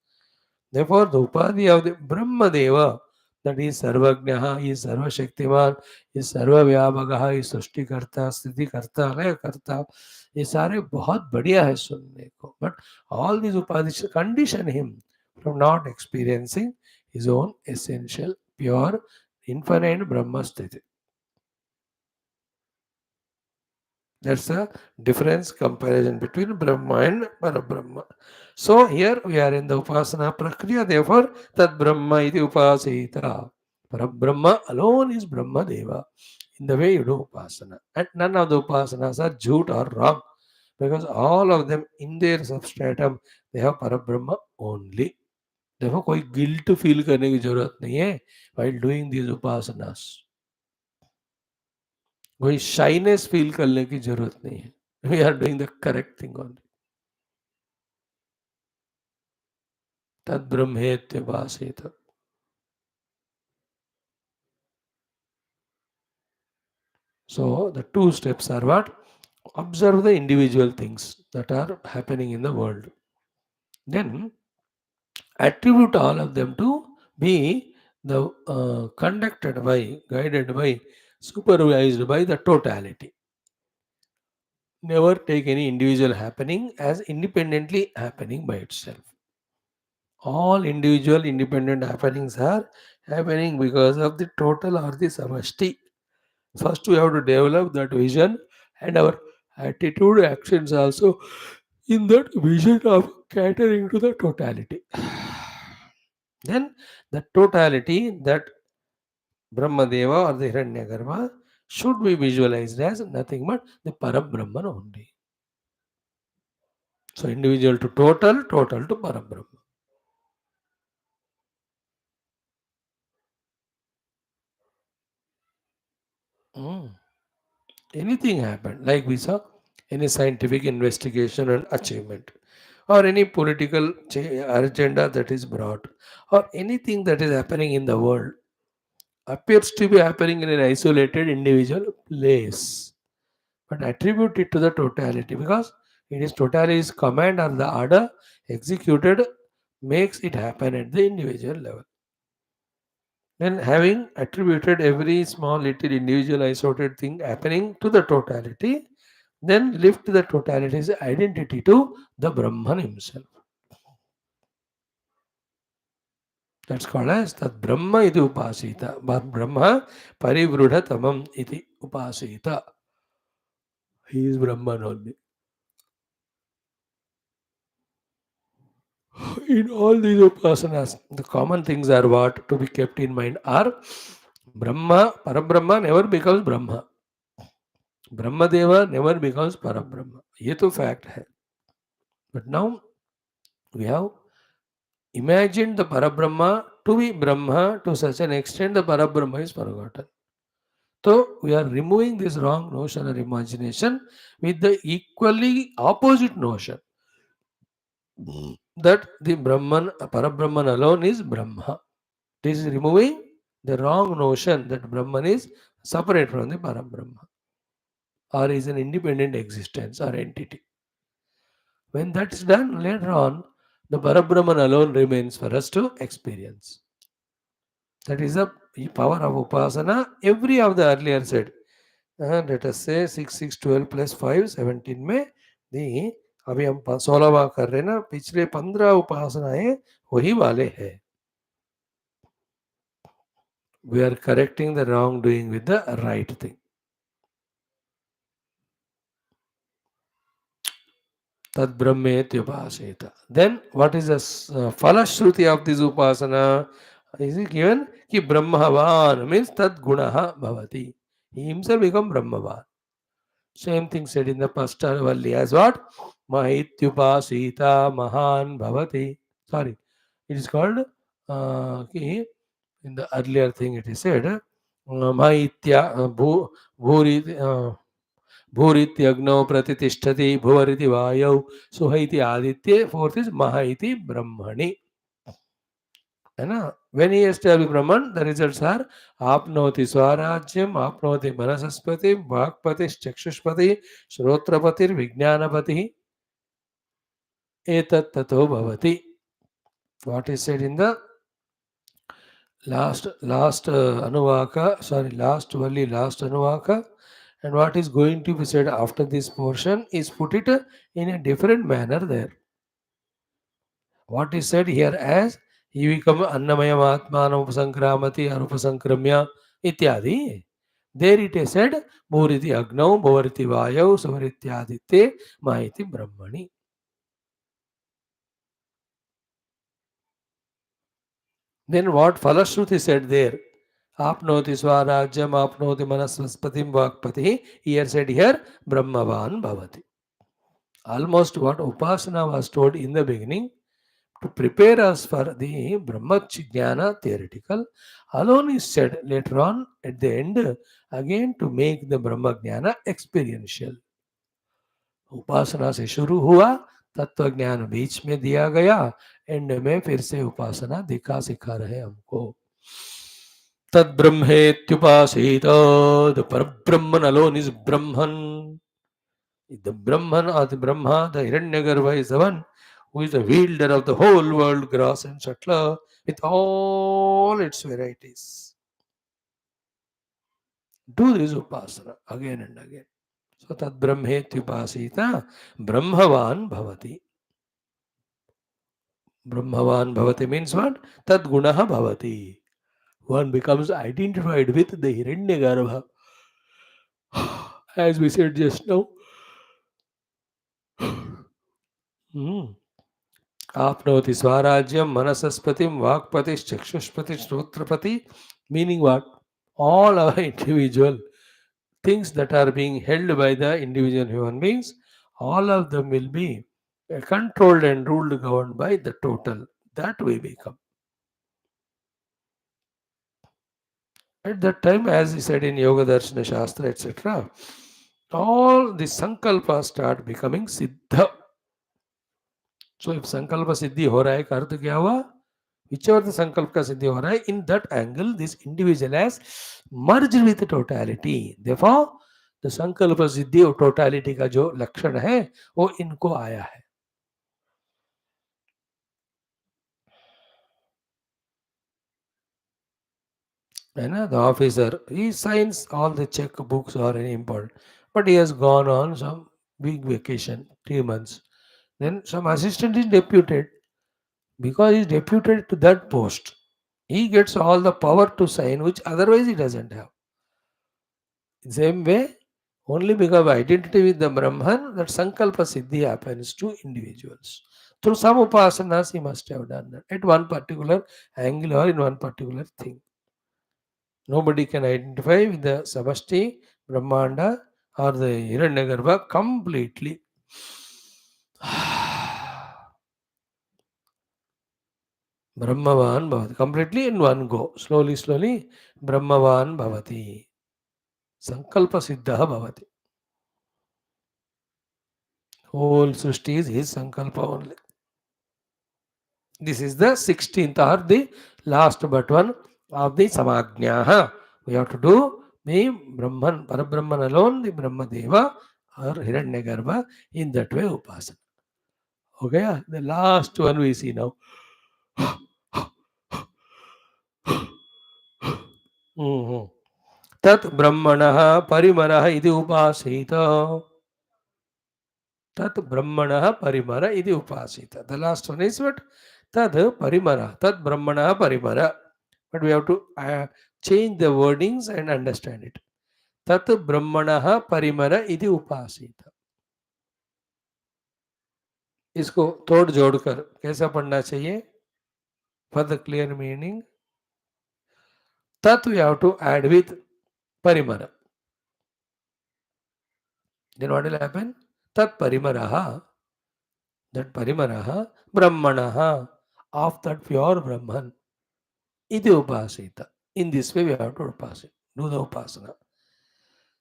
Therefore, the Upadhi of the Brahma Deva, that is Sarvagnaha, is Sarvashaktiman, is Sarvavyabhagaha, is Srishtikarta, Sthitikarta, Laykarta, ये सारे बहुत बढ़िया है सुनने को. But all these upadhis condition him from not experiencing his own essential, pure, infinite Brahma sthiti. That's a difference comparison between Brahma and Parabrahma. So here we are in the Upasana Prakriya, therefore Tad Brahma iti Upasita. Parabrahma alone is Brahma Deva in the way you do Upasana. And none of the Upasanas are jute or wrong because all of them in their substratum they have Parabrahma only. देखो कोई guilt feel करने की जरूरत नहीं है while doing these upasanas. कोई shyness feel करने की जरूरत नहीं है. We are doing the correct thing only. Tad brahmetyavasita. So the two steps are what? Observe the individual things that are happening in the world. Then attribute all of them to be the conducted by, guided by, supervised by the totality. Never take any individual happening as independently happening by itself. All individual independent happenings are happening because of the total or the samashti. First, we have to develop that vision and our attitude, actions also in that vision of catering to the totality. Then, the totality that Brahmadeva or the Hiranyagarbha should be visualized as nothing but the Parabrahman only. So, individual to total, total to Parabrahman. Anything happened, like we saw any scientific investigation and achievement, or any political agenda that is brought, or anything that is happening in the world appears to be happening in an isolated individual place, but attribute it to the totality because it is totality is command or the order executed makes it happen at the individual level. Then having attributed every small little individual isolated thing happening to the totality, then lift the totality's identity to the Brahman himself. That's called as that Brahma iti upasita. Brahma parivrudhatamam iti upasita. He is Brahman only. In all these upasanas, the common things are what to be kept in mind are Brahma, Parabrahma never becomes Brahma. Brahmadeva never becomes Parabrahma. ये तो fact है. But now we have imagined the Parabrahma to be Brahma to such an extent the Parabrahma is forgotten. So we are removing this wrong notion or imagination with the equally opposite notion that the Brahman, Parabrahman alone is Brahma. This is removing the wrong notion that Brahman is separate from the Parabrahma or is an independent existence or entity. When that's done, later on, the Parabrahman alone remains for us to experience. That is the power of Upasana. Every of the earlier said, let us say 6, 6, 12 plus 5, 17 में दी अभी हम 16वां कर रहे हैं ना, पिछले 15 उपासनाएं वही वाले हैं. We are correcting the wrongdoing with the right thing. Tad brahmetyupaseta. Then what is the phala shruti of this upasana? Is it given? Ki brahmavan means tad gunaha bhavati. He himself become brahmavan. Same thing said in the first Valli as what? Mahityupasita mahan bhavati. Sorry, it is called ki in the earlier thing it is said Mahitya bhuri भूरित्यग्नौ प्रतिष्ठति भुवरिति वायौ सुहैति आदित्ये fourth is महा इति ब्रह्मणि है ना. when he has to be brahman the results are आपनोति स्वराज्यम आपनोति मनसस्पति वाक्पति चक्षुष्पति श्रोत्रपति विज्ञानपति एतत् ततो भवति. what is said in the last anuvaka, sorry, last Valli, last anuvaka, and what is going to be said after this portion is put it in a different manner there. What is said here as he become annamayam atmanam upasankramati or upasankramya ityadi. There it is said bhuriti agnau bhavariti vayau suvarityadite mahiti brahmani. Then what Falashruti said there? Apnoti swarajyam apnoti manasvaspatiim vakpati. Here said here Brahmavan bhavati. Almost what Upasana was told in the beginning to prepare us for the Brahmajnana theoretical alone is said later on at the end again to make the Brahmajnana experiential. उपासना से शुरू हुआ तत्व ज्ञान बीच में दिया गया and में फिर से उपासना दिखा सिखा रहे हमको. तद ब्रह्मेत्युपासीत the परब्रह्मन alone is Brahman. The Brahman or the Brahma, the Hiranyagarbha is the one who is the wielder of the whole world, gross and subtler, with all its varieties. Do this upasana again and again. So tad brahmetyupasita brahmavan bhavati. Brahmavan bhavati means what? Tad gunaha bhavati. One becomes identified with the Hiranyagarbha. As we said just now. Apnoti swarajyam manasaspatim vakpati chakshushpati shrotrapati. Meaning what? All our individual things that are being held by the individual human beings, all of them will be controlled and ruled, governed by the total. That we become. At that time, as he said in Yoga Darshana Shastra, etc., all the sankalpas start becoming siddha. So if sankalpa siddhi ho raha hai, ka arth kya hua? Whichever the sankalpa ka siddhi ho raha hai, in that angle, this individual has merged with the totality. Therefore, the sankalpa siddhi और totality का जो लक्षण है वो इनको आया है. The officer, he signs all the checkbooks or any important, but he has gone on some big vacation, 3 months. Then some assistant is deputed because he is deputed to that post. He gets all the power to sign, which otherwise he doesn't have. Same way, only because of identity with the Brahman, that Sankalpa Siddhi happens to individuals. Through some upasanas, he must have done that at one particular angle or in one particular thing. Nobody can identify with the Samashti, Brahmanda, or the Hiranyagarbha completely. Brahmavan Bhavati. Completely in one go. Slowly, slowly. Brahmavan Bhavati. Sankalpa Siddha Bhavati. Whole Srishti is his Sankalpa only. This is the 16th or the last but one of the Samajñaha. We have to do the Brahman, Parabrahman alone, the Brahmadeva or Hiranyagarbha in that way Upasana. Okay, the last one we see now. Tat Brahmanah Parimara iti upasita. Tat Brahmanah Parimara iti upasita. The last one is what? Tad Parimara. Tat Brahmanah Parimara. But we have to change the wordings and understand it. Tat Brahmanah Parimara iti upasita. इसको तोड़ जोड़कर कैसा पढ़ना चाहिए? For the clear meaning, tat we have to add with parimara. Then what will happen? Tat parimaraha. That parimaraha brahmanaha, of that pure Brahman. Iti upasita. In this way we have to upasita. Do the upasana.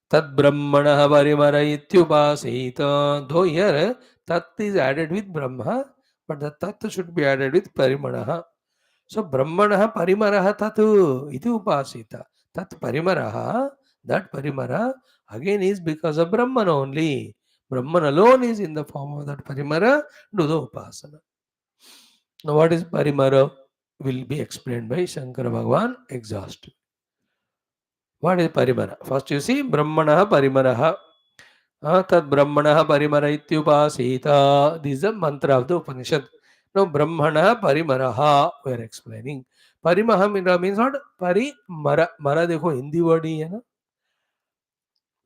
Tat brahmanaha parimara ityupasita. Though here tat is added with Brahma, but the tat should be added with parimanaha. So brahmanaha parimaraha tatu iti upasita. Tat parimaraha, that parimara again is because of Brahman only. Brahman alone is in the form of that parimara. Do the upasana. Now what is parimara will be explained by Shankara Bhagavan exhaustive. What is parimara? First you see brahmanaha parimaraha. Tad brahmanaha parimara ityupasita. This is the mantra of the Upanishad. Now brahmana parimaraha we are explaining. Parimaha means what? Parimara. Mara देखो Hindi word ही है ना.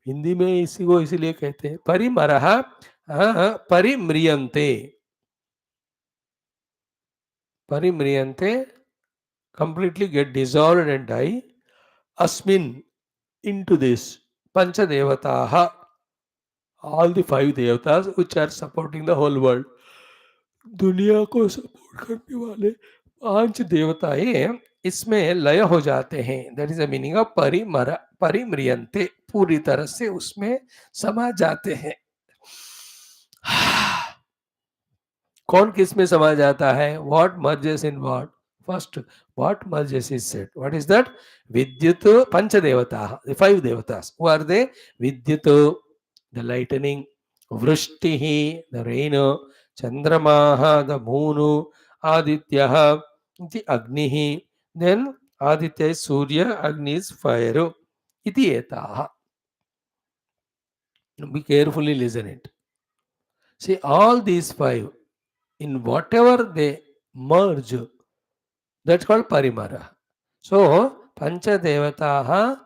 हिंदी में इसी को इसीलिए कहते हैं परिमरहा. परिम्रियन्ते. Parimriyante completely get dissolved and die. Asmin, into this Pancha Devataha, all the 5 devatas which are supporting the whole world. दुनिया को सपोर्ट करने वाले 5 देवताएं इसमें लय हो जाते हैं. That is the meaning of परिम्रियंते. पूरी तरह से उसमें समा जाते हैं. कौन किस में समा जाता है? What merges in what? First, what merges is said. What is that? Vidyut Panchadevatah, the 5 devatas. Who are they? Vidyut, the lightning, Vrishtihi, the rain, Chandramaha, the moon, Adityaha, the Agnihi. Then Aditya is Surya, Agni is fire. Iti etaha. Be carefully listen it. See, all these 5, in whatever they merge, that's called parimara. So, pancha devataha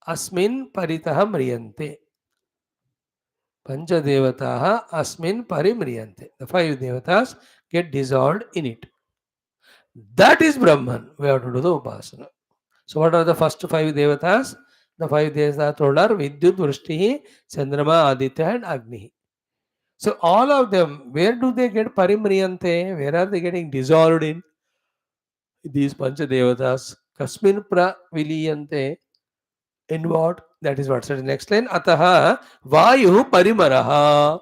asmin paritaha mriyante. Pancha devataha asmin parimriyante. The 5 devatas get dissolved in it. That is Brahman. We have to do the upasana. So, what are the first 5 devatas? The 5 devatas told are Vidyut, Vrishti, Chandrama, Aditya and Agni. So, all of them, where do they get parimriyante? Where are they getting dissolved in? These Pancha Devatas, Kasmin Praviliyante, in what? That is what said in next line. Ataha Vayu Parimaraha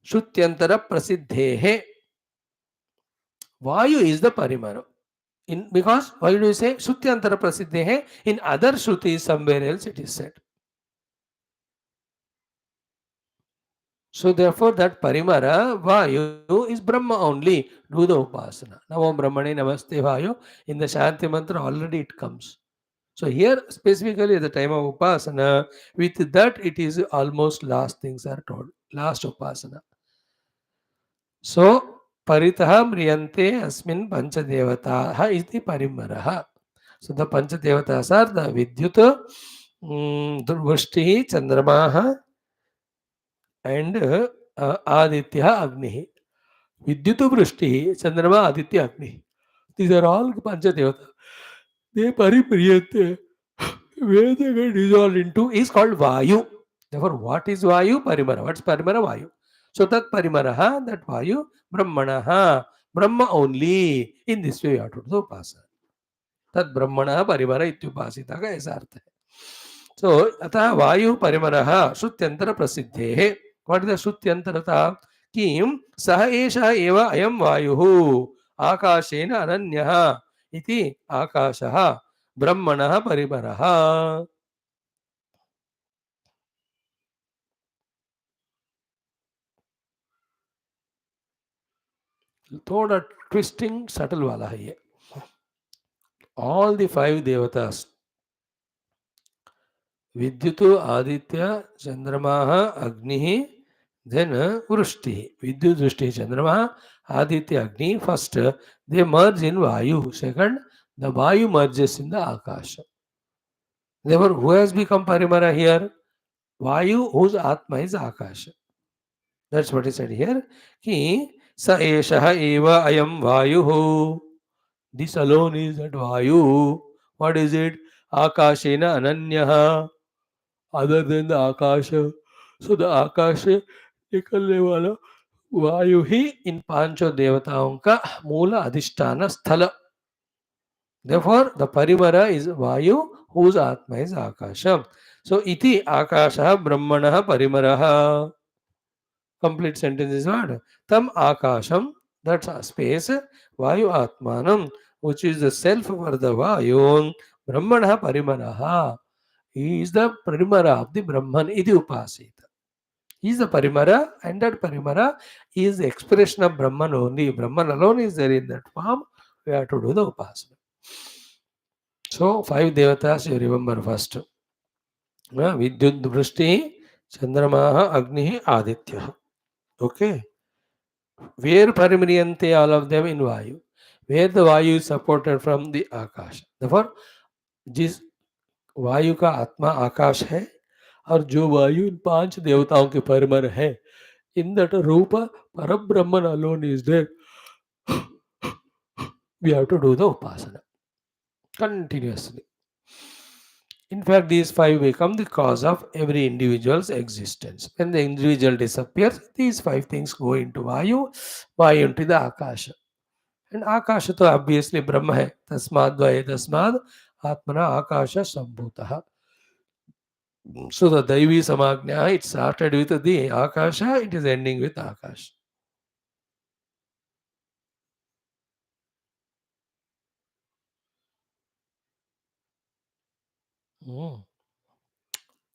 Shrutyantara Prasiddhehe. Vayu is the Parimara. Because, why do you say Shrutyantara Prasiddhehe? In other Shrutis, somewhere else it is said. So therefore, that Parimara, Vayu is Brahma only. Do the Upasana. Namo Brahmane Namaste Vayu. In the Shanti Mantra already it comes. So here specifically at the time of upasana, with that it is almost last things are told. Last upasana. So paritah mriyante asmin panchadevataha iti parimaraha. So the panchadevatas are the vidyut, durvashti, chandramaha, and aditya agni. Vidyutu vrishti, chandrama, aditya agni. These are all panchadevata. They paripriyante. Where they get dissolved into is called Vayu. Therefore, what is Vayu? Parimara. What's Parimara? Vayu. So that Parimaraha, that Vayu, Brahmanaha, Brahma only. In this way, you have to do upasana. Tad Brahmanaha Parimara ityupasita ka ऐसा अर्थ है. So, अतः वायु परिमरः श्रुत्यंतर प्रसिद्धेः. What is the श्रुत्यंतरता? किम सह एषः एव अयं वायुः आकाशेन अनन्यः इति आकाशः ब्रह्मणः परिमरः. थोड़ा ट्विस्टिंग सटल वाला है ये. All the five devatas, Vidyutu, Aditya, Chandramaha, Agni, then Vrishti. Vidyut, Vrishti, Chandramaha, Aditya, Agni. First, they merge in Vayu. Second, the Vayu merges in the Akasha. Therefore, who has become Parimara here? Vayu, whose Atma is Akasha. That's what he said here. Ki sa eshaha eva ayam Vayuhu. This alone is that Vayu. What is it? Akashena ananyaha. Other than the Akasha. So the Akasha निकलने वाला वायु ही इन पांचों देवताओं का मूल अधिष्ठान स्थल. Therefore, the parimara is Vayu, whose Atma is Akasha. So, iti Akasha Brahmana Parimaraha. Complete sentence is what? Tam Akasham, that's a space, Vayu Atmanam, which is the self for the Vayu, Brahmana Parimaraha. He is the Parimara of the Brahman, iti upasita. He is the Parimara, and that Parimara is the expression of Brahman only. Brahman alone is there in that form. We have to do the upasana. So, five devatas you remember first. Vidyut Vrishti, Chandramaha, Agni, Aditya. Okay. Where Parimriyante, all of them in Vayu. Where the Vayu is supported from the Akash. Therefore, जिस वायु का आत्मा आकाश है और जो वायु इन पांच देवताओं के परमर है, in that रूप Parabrahman alone is there. We have to do the upasana continuously. In fact, these five become the cause of every individual's existence. When the individual disappears, these five things go into Vayu, Vayu into the Akasha. And Akasha to obviously Brahma hai. Tasmad Vayu Tasmad Atmana Akasha Sambhutaha. So the Daivi Samagnya, it started with the Akasha, it is ending with Akasha.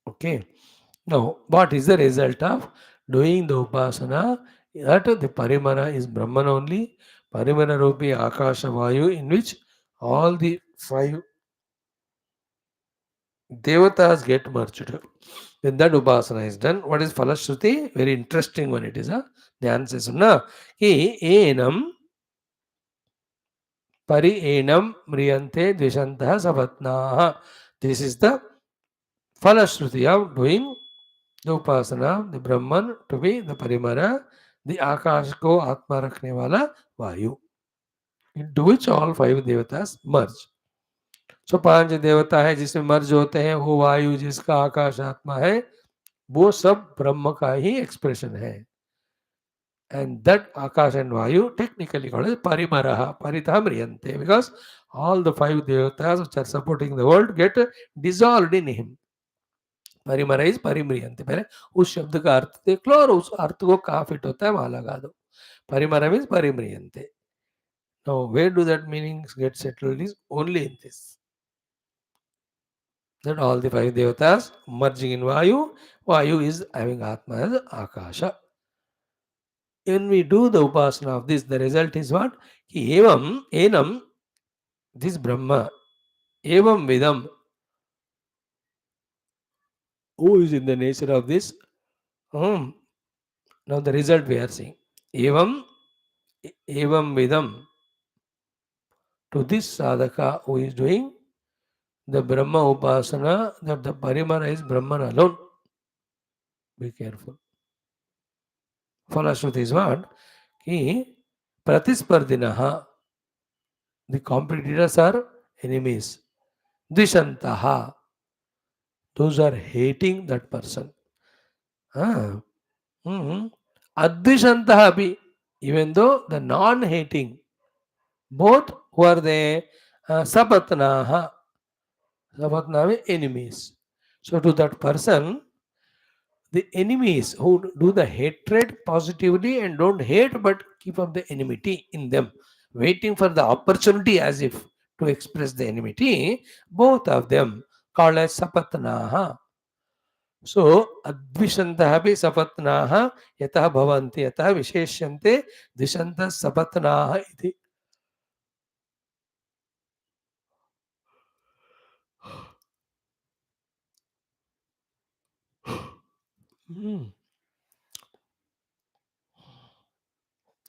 Okay. Now, what is the result of doing the upasana? That the parimana is Brahman only, parimana rupi Akasha Vayu, in which all the five devatas get merged. When that upasana is done, what is Phala Shruti? Very interesting one it is. The answer is na. Ki enam pari enam mriyante dvishantaha savatnaha. This is the Phala Shruti of doing the upasana, the Brahman to be the parimara, the Akash को आत्मा रखने वाला वायु, into which all five देवतास merge. So पांच देवता है जिसमें मर्ज होते हैं, वो वायु जिसका आकाश आत्मा है, वो सब ब्रह्म का ही एक्सप्रेशन है. And that Akash and Vayu technically called as Parimaraha, Paritah Mriyante, because all the five devatas which are supporting the world get dissolved in him. परिमरा इज परिम्रियंते. पहले उस शब्द का अर्थ देख लो और उस अर्थ को कहाँ फिट होता है वहां लगा दो. परिमरा means परिम्रियंते. Now, where do that meanings get settled is only in this. That all the five devatas merging in Vayu. Vayu is having Atma as Akasha. When we do the upasana of this, the result is what? Ki evam, enam, this Brahma, evam vidam, who is in the nature of this. Um, Now the result we are seeing. Evam, evam vidam, to this sadhaka who is doing the Brahma Upasana, that the Parimara is Brahman alone. Be careful. Falashruti is what? Ki Pratispardinaha, the competitors are enemies. Dishantaha, those are hating that person. Ah. Mm. Advishantaha api, even though the non-hating, both who are the sapatnaha, sapatnaha enemies. So to that person, the enemies who do the hatred positively and don't hate but keep up the enmity in them, waiting for the opportunity as if to express the enmity, both of them called as sapatnaha. So advishantaha api sapatnaha yatah bhavanti yatah visheshyante dishantah sapatnaha iti. Hmm.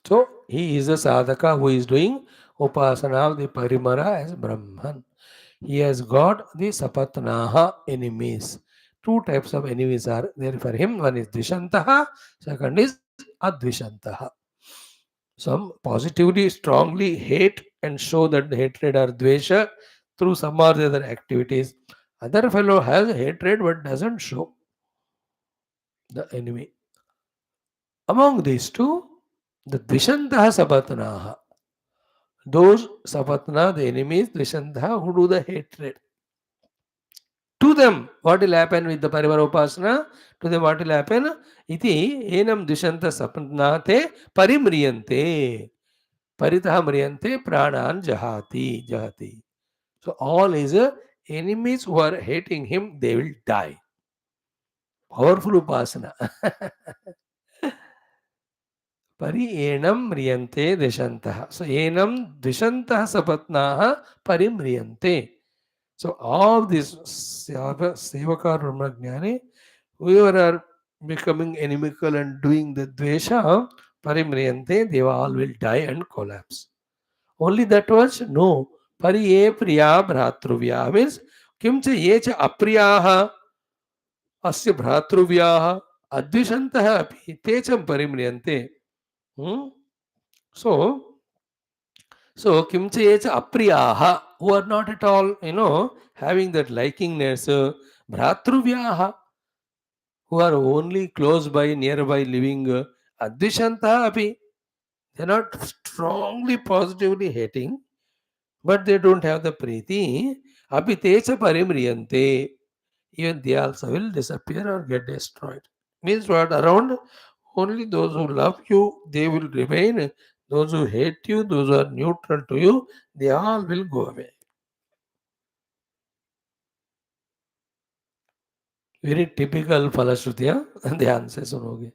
So he is a sadhaka who is doing upasana of the parimara as Brahman. He has got the sapatnaha enemies. Two types of enemies are there for him. One is dvishantaha, second is advishantaha. Some positively, strongly hate and show that hatred or dvesha through some or the other activities. Other fellow has hatred but doesn't show the enemy. Among these two, the dvishantaha sapatnaha, those sapatna, the enemies, dvishantaha, who do the hatred. To them, what will happen with the Parivara Upasana? To them, what will happen? Iti enam dishanta sapnate parimriyante. Paritaha mriyante pranan jahati. Jahati. So all his enemies who are hating him, they will die. Powerful Upasana. Pari enam mriyante dishantaha. So enam dishantaha sapatnaha parimriyante. So all these sevaka brahmajnani, whoever are becoming inimical and doing the dvesha, parimriyante, they all will die and collapse. Only that was no. Pariye priya bhratruvya means kimcha yecha apriyaha asya bhratruvyaha advishantaha api techam parimriyante. Hmm? So So, kimchecha apriyaha, who are not at all, having that likingness, bhratruvyaha, who are only close by, nearby living, advishanta api, they are not strongly positively hating, but they don't have the preeti, api techa parimriyante, even they also will disappear or get destroyed. Means what? Around only those who love you, they will remain. Those who hate you, those who are neutral to you, they all will go away. Very typical फलश्रुतियाँ ध्यान से सुनोगे.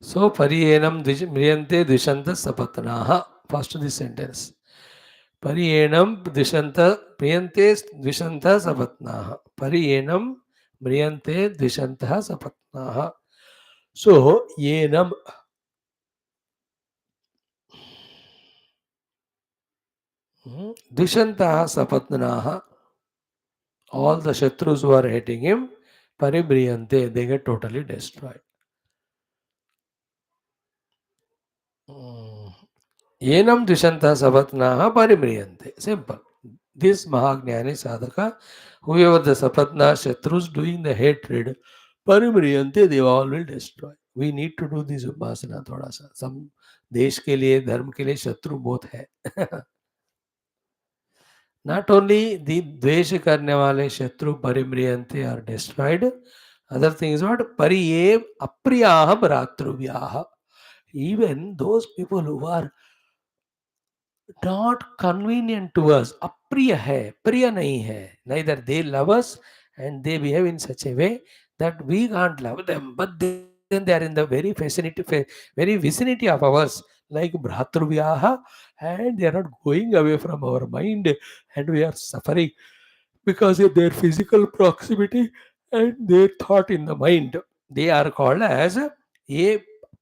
So परियेनम म्रियन्ते द्विषन्त सपत्नाः. First this sentence. परियेनम द्विषन्त म्रियन्ते द्विषन्त सपत्नाः. परियेनम म्रियन्ते द्विषन्तः सपत्नाः. So येनम द्विषन्तः सपत्नाः. All the shatrus who are hating him, paribriyante, they get totally destroyed. Yenam dvishanta sapatnaha parimriyante. Simple. This Mahagnani sadhaka, whoever the sapatna shatrus doing the hatred, parimriyante, they all will destroy. We need to do this upasana thoda sa. Some देश के लिए धर्म के लिए शत्रु बहुत है. Not only the द्वेष करने वाले शत्रु परिम्रियन्ते are destroyed, other thing is what? Pariyev apriyaha bhratruvyaha. Even those people who are not convenient to us, apriya hai, priya nahi hai. Neither they love us and they behave in such a way that we can't love them, but then they are in the very vicinity of ours. like Bhratruvyah, and they are not going away from our mind, and we are suffering because of their physical proximity and their thought in the mind. They are called as a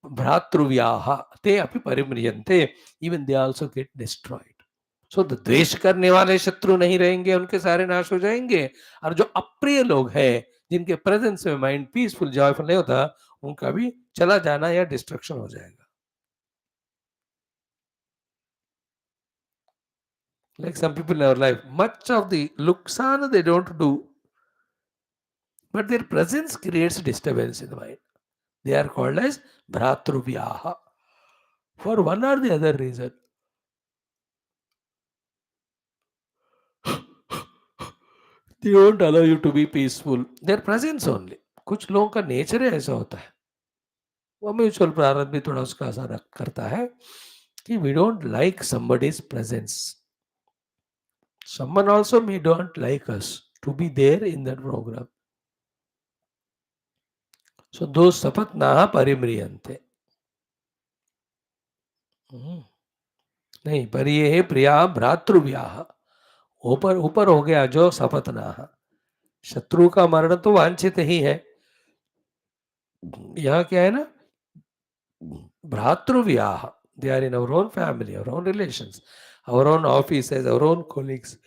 Bhratruvyaha. Te api parimriyante. Even they also get destroyed. सो तो द्वेष करने वाले शत्रु नहीं रहेंगे, उनके सारे नाश हो जाएंगे। और जो अप्रिय लोग हैं, जिनके प्रेजेंस में माइंड पीसफुल जॉयफुल नहीं होता, उनका भी चला जाना या डिस्ट्रक्शन हो जाएगा। Like some people in our life, much of the luksana they don't do, but their presence creates disturbance in the mind. They are called as Bhratruvyaha for one or the other reason. They don't allow you to be peaceful. Their presence only. कुछ लोगों का nature है ऐसा होता है, वो mutual प्रारंभ भी थोड़ा उसका असर करता है कि we don't like somebody's presence. Someone also may don't like us to be there in that program. So those sapatnaha parimriyante. नहीं, पर ये है प्रिया भ्रातृव्याह, ऊपर ऊपर हो गया जो सपतनाह। शत्रु का मरण तो वांछित ही है। यहाँ क्या है ना, भ्रातृव्याह, they are in our own family, our own relations, our own offices, our own colleagues,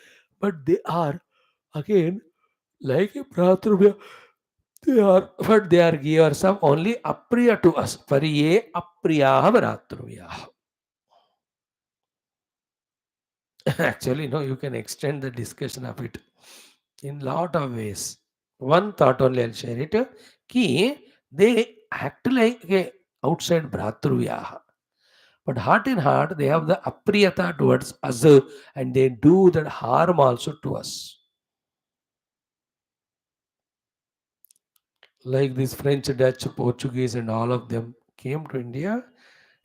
but they are again like a भ्रातृव्याह. They are, but they are givers of only apriya to us. पर ये अप्रियाः भ्रातृव्याः. Actually, no, you can extend the discussion of it in lot of ways. One thought only I'll share it. Ki they act like a outside Bhratruvyaha, but heart in heart they have the apriyata towards us, and they do that harm also to us. Like this French, Dutch, Portuguese, and all of them came to India.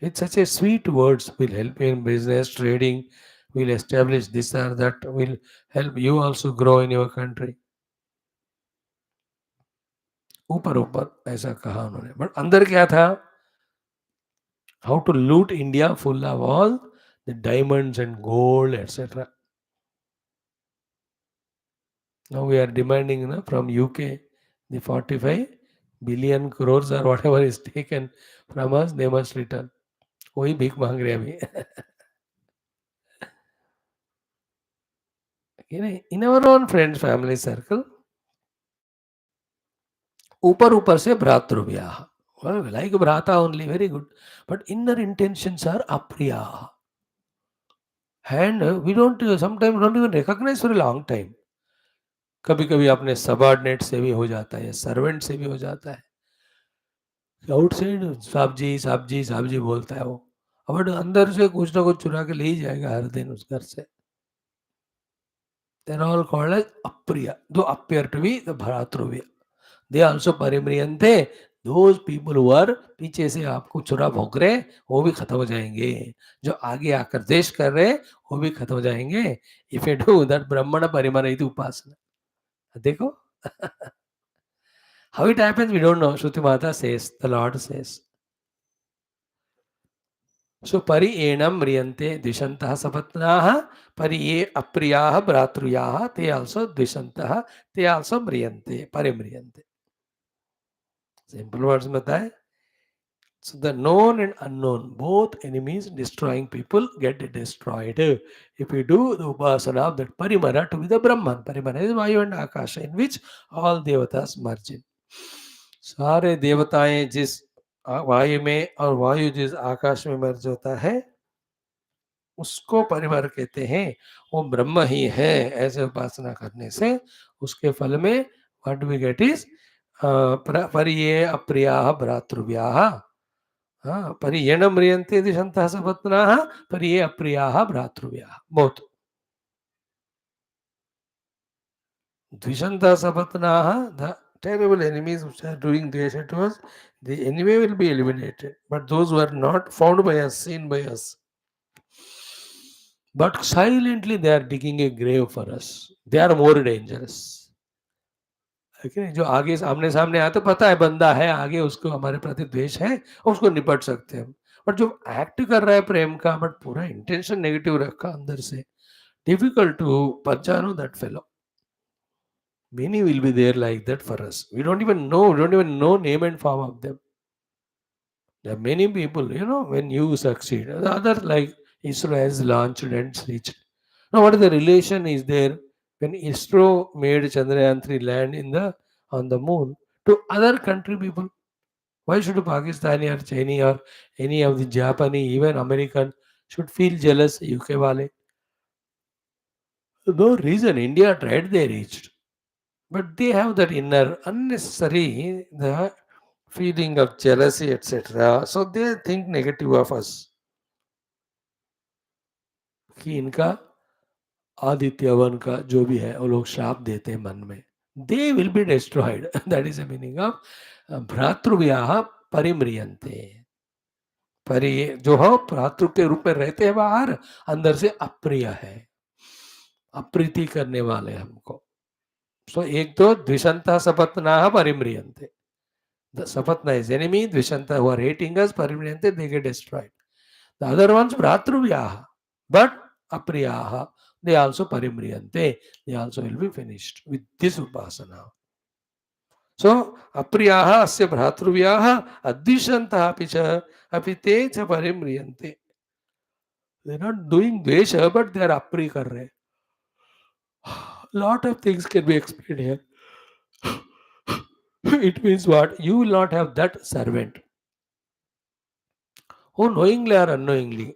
It's such a sweet words. Will help you in business, trading. Will establish this or that. Will help you also grow in your country. ऊपर ऊपर ऐसा कहा उन्होंने, but अंदर क्या था? How to loot India full of all the diamonds and gold etcetera. Now we are demanding from UK the 45 billion crores or whatever is taken from us, they must return. वही भीख मांग रहे हैं अभी. In our own friends family circle, ऊपर ऊपर से भ्रातृव्याह, like भ्राता only, very good, but inner intentions are apriya, and we don't sometimes don't even recognize for a long time. कभी कभी अपने सबऑर्डिनेट से भी हो जाता है, सर्वेंट से भी हो जाता है. आउटसाइड साहब जी बोलता है वो, बट अंदर से कुछ ना कुछ चुरा के ले ही जाएगा हर दिन उस घर से. They are all called as apriya, though appear to be the bhratruvya. They also parimriyante. Those people who are पीछे से आपको चुरा भोग रहे, वो भी खत्म हो जाएंगे. जो आगे आकर देश कर रहे, वो भी खत्म हो जाएंगे. If you do that, ब्रह्मण परिमरयति उपासना. देखो. How it happens, we don't know. Shruti Mata says, the Lord says. So pari enam riyante dvishantah sapatnaha, pari ye apriyaha bhratruyaha, te also dvishantah, te also mriyante, parimriyante. Simple words में बताए. So the known and unknown, both enemies destroying people get destroyed. If we do the upasana of that parimara to be the Brahman, parimara is Vayu and Akasha, in which all devatas merge in. सारे देवताएं जिस वायु में और वायु जिस आकाश में मर्ज होता है, उसको परिवार कहते हैं. वो ब्रह्म ही है. ऐसे उपासना करने से उसके फल में व्हाट वी गेट इज परिये अप्रियाः भ्रातृव्याः. परियेण म्रियन्ते दिशन्तः सपत्नाः, परिये अप्रियाः भ्रातृव्याः. बोथ द्विषन्तः सपत्नाः, the terrible enemies which are doing dvesha to us, they anyway will be eliminated. But those who are not found by us, seen by us, but silently they are digging a grave for us, they are more dangerous. जो आगे सामने सामने आते, पता है बंदा है आगे, उसको हमारे प्रति द्वेष है, उसको निपट सकते हैं. बट जो एक्ट कर रहा है प्रेम का, बट पूरा इंटेंशन नेगेटिव रखा अंदर से, difficult to pachano that fellow. Many will be there like that for us. We don't even know name and form of them. There are many people, when you succeed, the other like ISRO has launched and reached. Now, what is the relation is there when ISRO made Chandrayaan 3 land on the moon to other country people? Why should Pakistani or Chinese or any of the Japanese, even American, should feel jealous? UK wale. No reason. India tried, they reached. But they have that inner unnecessary the feeling of jealousy, etc. So they think negative of us. कि इनका Aditya one का जो भी है वो लोग श्राप देते हैं मन में. They will be destroyed. That is the meaning of भ्रातृव्याह परिम्रियन्ते. परि जो हो भ्रातृ के रूप में रहते हैं बाहर, अंदर से अप्रिय है, अप्रीति करने वाले हमको. सो एक तो द्विषंता सपत्नाः परिम्रियन्ते. The sapatna is enemy, Dvishanta who are hating us, Parimyante, they get destroyed. The other ones, Bhratruvyaha, but Apriyaha, they also Parimriyante, they also will be finished with this Upasana. So, Apriyaha, Asya Bhratruvyaha, Advishanta Apicha, Apite cha Parimriyante. They are not doing Dvesha, but they are Apri kar rahe. Lot of things can be explained here. It means what? You will not have that servant who knowingly or unknowingly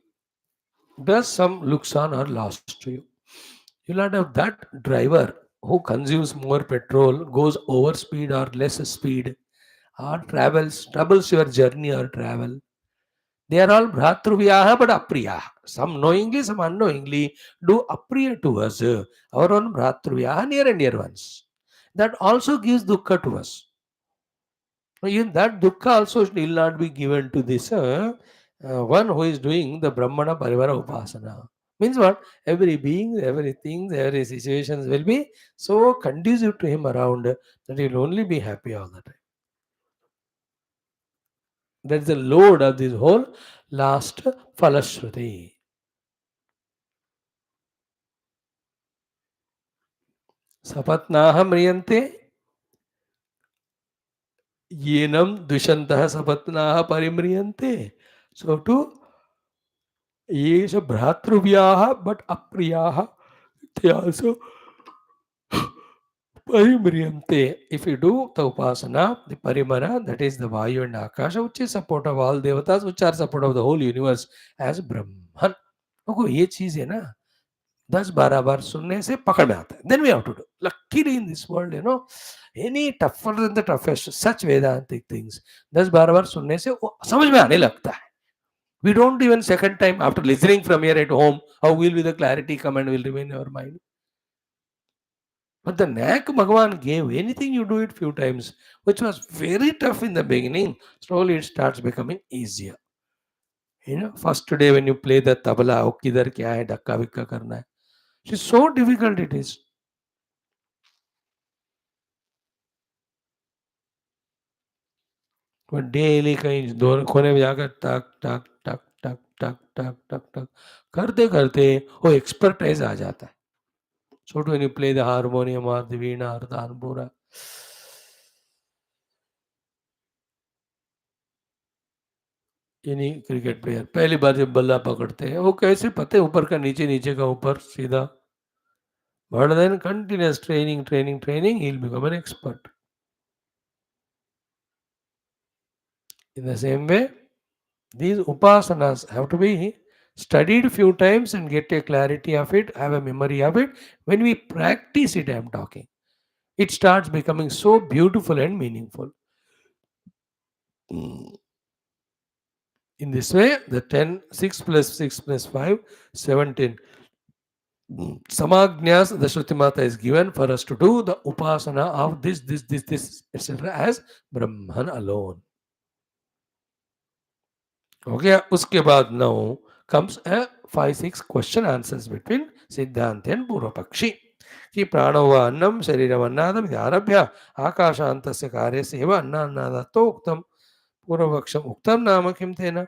does some looks on or loss to you. You'll not have that driver who consumes more petrol, goes over speed or less speed, or troubles your journey or travel. They are all bhratruvyaha but apriyaha. Some knowingly, some unknowingly do apriya to us. Our own bhratruvyaha, near and dear ones. That also gives dukkha to us. Even that dukkha also will not be given to this one who is doing the Brahmana Parivara Upasana. Means what? Every being, everything, every situations will be so conducive to him around that he will only be happy all the time. That's the load of this whole last Phala Shruti. Sapatnaha mriyante yenam dushantaha sapatnaha parimriyante. So to Yes, bhratruvyaha, but apriyaha, they also parimriyante. If you do the upasana, the parimara, that is the Vayu and Akasha, which is support of all devatas, which are support of the whole universe as Brahman. देखो ये चीज है ना, 10-12 बार सुनने से पकड़ में आता है. Then we have to do. Luckily in this world, any tougher than the toughest, such Vedantic things, 10-12 बार सुनने से वो समझ में आने लगता है. We don't even second time after listening from here at home, how will be the clarity come and will remain in our mind. But the knack Bhagavan gave, anything you do it few times, which was very tough in the beginning, slowly it starts becoming easier. First day when you play the tabla, oh, kidhar kya hai, dhakka vikka karna hai. It's so difficult it is. But daily कहीं दोनों कोने में जाकर टक टक टक टक टक टक टक टक करते करते वो एक्सपर्टाइज आ जाता है. So when you play the harmonium or the veena or the anpura, any cricket player पहली बार जब बल्ला पकड़ते हैं वो कैसे पते ऊपर का नीचे, नीचे का ऊपर सीधा. But then continuous training, he'll become an expert. In the same way, these upasanas have to be studied few times and get a clarity of it, have a memory of it. When we practice it, I am talking, it starts becoming so beautiful and meaningful. In this way, the 6 plus 6 plus 5, 17. Samagnyas, the Shruti Mata is given for us to do the upasana of this, etc. as Brahman alone. Okay, uske baad now comes a 5-6 question answers between Siddhanta and Purvapakshi. कि प्राणो व अन्नम शरीरम अन्नादम आरभ्य आकाशांतस्य कार्यस्य एव अन्नान्नादत्तो उक्तम पूर्वपक्षम उक्तम नाम किम तेन.